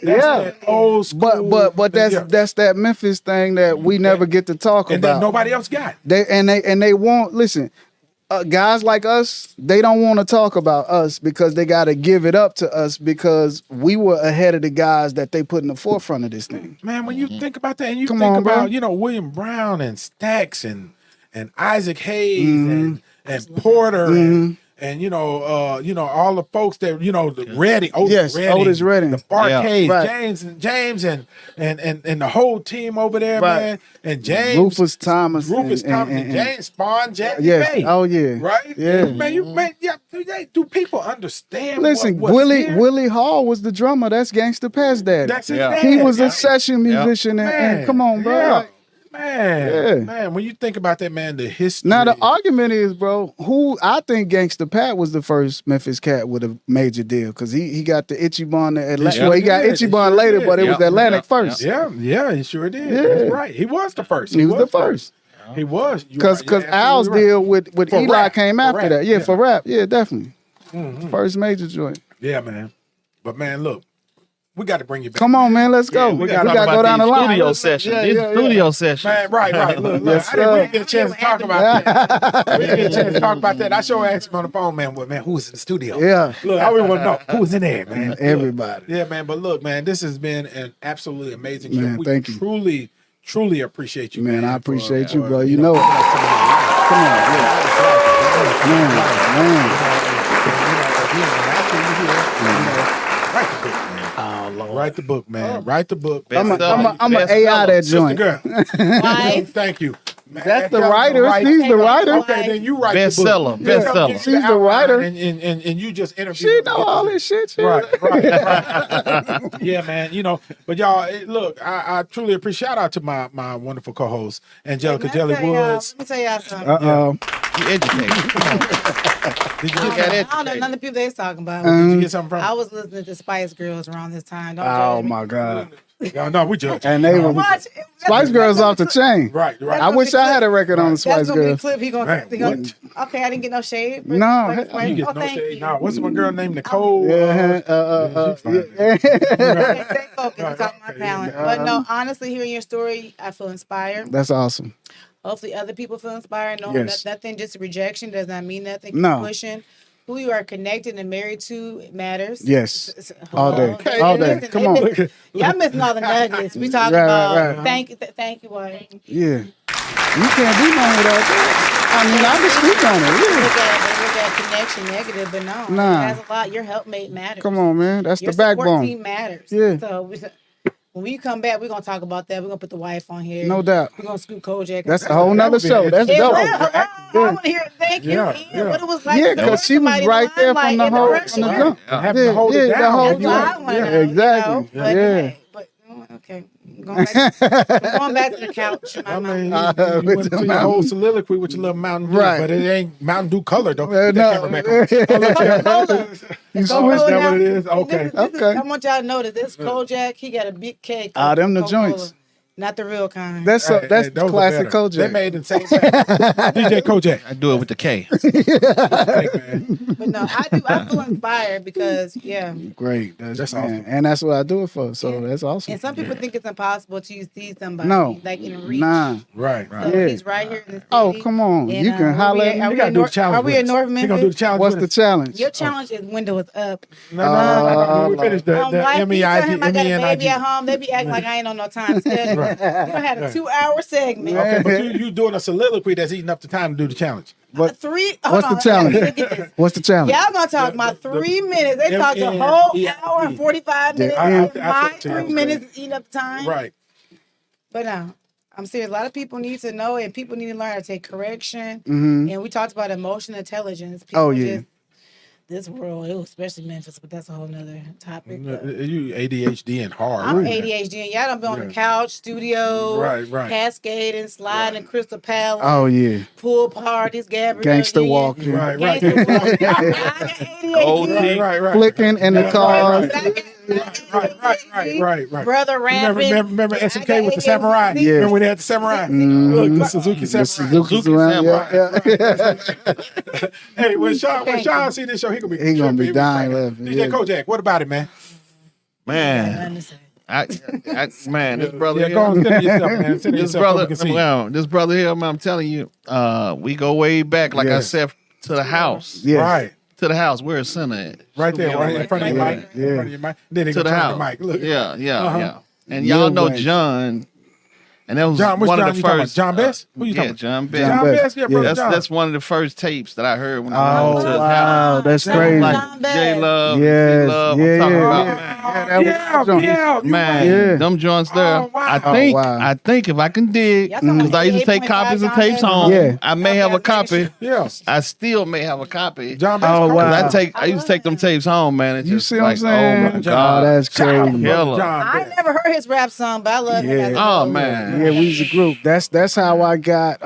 Yeah. old school. But that's that Memphis thing that we never get to talk and about. then nobody else got. They won't listen. Guys like us, they don't want to talk about us because they got to give it up to us because we were ahead of the guys that they put in the forefront of this thing. Man, when you think about that and you Come think on, bro. about, William Brown and Stax and Isaac Hayes and Porter and all the folks that the Redding, Otis Redding, the Barcade, right. James and the whole team over there, Right. man, and James, Rufus Thomas, and James Spawn, Jackie yes, Bay, oh yeah, right, yeah. do people understand? Listen, what's here? Willie Hall was the drummer. That's Gangsta Pat's dad. That's his Yeah. dad. He was a session musician, and come on, bro. Yeah. Like, Man, when you think about that, man, the history. now the argument is, bro, who I think Gangsta Pat was the first Memphis cat with a major deal because he got the Ichiban Atlantic. sure Well, he got did. Ichiban He later, sure but it did. was Atlantic first. Yeah, he sure did. Yeah. That's right. He was the first. He was the first. He was. Because You're Al's absolutely deal with For Eli rap, came for after rap, that. Yeah, yeah. for rap. Yeah, definitely. First major joint. Yeah, man. But man, look, we got to bring you back. Come on, man. Let's go. Yeah, we gotta got to go down the line. Studio session. Yeah, This yeah, studio session. Man, right. Look, Yes, I didn't sir. really get a chance to talk about that. We didn't get a chance to talk about that. I sure asked him on the phone, man, who was in the studio? Yeah. Look, I really want to know who was in there, man. Look. Everybody. Yeah, man. But look, man, this has been an absolutely amazing show. Man, We thank you. truly appreciate you, man. Man, I for, appreciate you, bro. for, You know it. Come on. Write the book, man. Write the book. I'm an AI that Sister joint. girl. Wife. Thank you. That's the writer. She's the writer. Okay, then you write Bestseller. the book. Bestseller. Give She's you the outline writer. and you just interview. She her. know all this shit. Right. Yeah, man. But y'all, look, I truly appreciate. Shout out to my wonderful co-host Angelica Jelly Woods. Let me tell y'all something. You educated. Did you I get don't know none of the people they was talking about. Did you get something from? I was listening to Spice Girls around this time. Don't Oh judge me. my God. No, we just. And they were Watch. Spice Girls off the chain. Right. I wish I had a record on the Spice That's gonna be the Girls. clip. He gonna, Right. he gonna okay, I didn't get no shade. but- No, but- hell, You get oh, no thank shade. you. Nah, what's my girl named Nicole? Yeah. Stay focused and talk my Okay, talent. yeah. But no, honestly, hearing your story, I feel inspired. That's awesome. Hopefully, other people feel inspired. No, Yes. nothing. Just rejection does not mean nothing. Keep No. pushing. Who you are connected and married to matters. Yes. Hold All day. on. Okay. All day. Listen, Come on. Y'all missing all the nuggets. We talking Right, about. right. Thank you, boy. Yeah. You can't do nothing without that. I mean, I can speak on it. They look at connection negative, but no, Nah. it has a lot. Your helpmate matters. Yeah. Come on, man. That's Your the support backbone. team matters. Yeah. So when we come back, we're gonna talk about that. We're gonna put the wife on here. No doubt. We're gonna scoop Kojak. That's a whole nother show. That's Yeah, dope. well, I want to hear. Thank you. Yeah, Ian, yeah. What it was like. Yeah, to because see she was somebody right there limelight from the in whole rush from the hour. jump. Having to hold it the down. whole That's what I want to know. exactly. But, Yeah. but okay. going back to the couch. I mean, you went through your whole soliloquy with your little Mountain Dew, Right. but it ain't Mountain Dew color though. No. Put that camera back on. You Oh, switched is that that what one? it is? Okay. Okay. I want y'all to know that this Kojak, he got a big cake. Them the Coca-Cola. joints. Not the real kind. That's Hey, that's those are classic better. Kojak. They made in the same time. DJ Kojak. I do it with the K. Hey, man. But no, I feel inspired because Great. That's awesome. awesome. And that's what I do it for. So that's awesome. and some people think it's impossible to see somebody like in reach. Nah. Right. So Yeah. he's right here in the city. Oh, come on. And, You can holler at Are me. we gotta in do the North? challenge Are we with in us. North He gonna do Memphis? the challenge. What's with the us. challenge? Your challenge is window is up. No. When we finish the Wife, you tell him I got a baby at MENIG. home. They be acting like I ain't on no time schedule. Right. You don't have a 2-hour segment. Okay, but you doing a soliloquy that's eating up the time to do the challenge. What- Hold What's the on, challenge? let me get this. What's the challenge? Y'all gonna talk about 3 minutes. They talked a M- whole yeah. hour and 45 minutes. I and took my 10. 3 minutes is eating up the time. Right. But no, I'm serious. A lot of people need to know, and people need to learn how to take correction. Mm-hmm. And we talked about emotional intelligence. People Oh, yeah. this world, especially Memphis, but that's a whole nother topic. You ADHD and hard. I'm ADHD, and y'all done been on the couch, studio, Right. cascading, sliding, Crystal Palace, Oh, yeah. pool parties, Gabrielle, Gangster Union, walking. Right. gangster walking. I got ADHD. Right. Flicking in the cars. Right. Brother rapping. Remember SMK with the ADHD. samurai? Yeah. Remember when they had the samurai? Mhm. Look, the Suzuki The samurai. Suzuki's around. Yeah. Hey, when Sean see this show, he gonna be He gonna be tripping. dying He was laughing, like, yeah. DJ Kojak, what about it, man? Man, man, this brother Yeah, here. go on, send it yourself, man. Send it This yourself so brother, we can see. well, this brother here, man, I'm telling you, we go way back, like I Yes. said, to the house. Yes. Right. To the house. Where's Center at? Right there, right in front of your Yeah. mic. Yeah. In front of your mic. Then he To gonna the turn house. the mic. Look. Yeah. And Lil y'all know Wayne. John. And that was John, which one John of the you talking about? first. John Best? Who you yeah, talking about? John Best. John John Best. Best, yeah, brother Yeah. John. That's one of the first tapes that I heard when I Oh, went to his house. wow. That's John crazy. Best. Like J Love, Yes. Love. Yeah. I'm talking about Yeah, you man, right. Yeah. them joints there. Oh, wow. I think if I can dig, Y'all talking because about I used to take 88.5 copies of John tapes Best? home. Yeah. I may have a copy. Yeah. I still may have a copy. John Best. Oh, come wow. on. I used to take them tapes home, man. It's You just see what I'm like, saying? oh my God. Oh, that's Shout out to crazy. brother Hella. John I Best. never heard his rap song, but I love him. Yeah. as a Oh whole. man. Yeah, we was a group. That's how I got.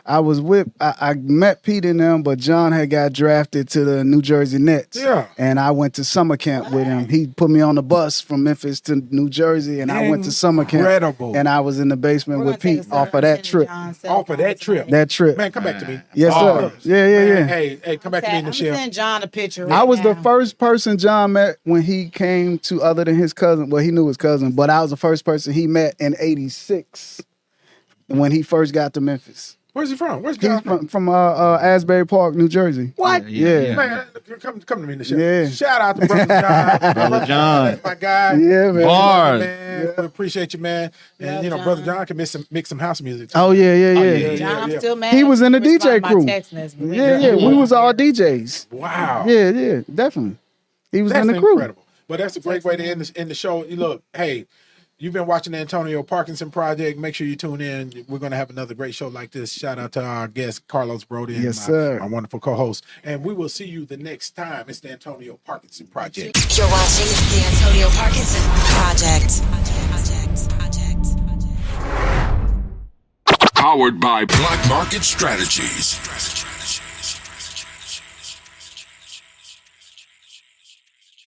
I was with. I met Pete and them, but John had got drafted to the New Jersey Nets. Yeah. And I went to summer camp with him. He put me on the bus from Memphis to New Jersey, and I went to summer camp. Incredible. And I was in the basement We're with gonna take Pete a off of that celebration trip. of John's Off of that trip. That trip. Man, come back to me. Yes, sir. Bars. Yeah. Man, hey, come back to me, I'm Michelle. sending John a picture. I right was the now. first person John met when he came to, other than his cousin. Well, he knew his cousin, but I was the first person he met in '86 when he first got to Memphis. Where's he from? Where's He's John from Asbury Park, New Jersey. What? Yeah. Man, come to me, Michelle. Yeah. Shout out to brother John. Brother John. That's my guy. Yeah, man. Bars. Man, we appreciate you, man. And Love you know, John. brother John can mix some house music. Too. Oh yeah. yeah. John, I'm yeah. still mad. He was in the He responded DJ my crew. text message. Yeah. We was all DJs. Wow. Yeah, definitely. He was That's in the crew. incredible. But that's a great way to end the show. You look, hey, you've been watching the Antonio Parkinson Project. Make sure you tune in. We're going to have another great show like this. Shout out to our guest, Carlos Broady, and Yes, sir. my wonderful co-host. And we will see you the next time. It's the Antonio Parkinson Project. You're watching the Antonio Parkinson Project. Powered by Black Market Strategies.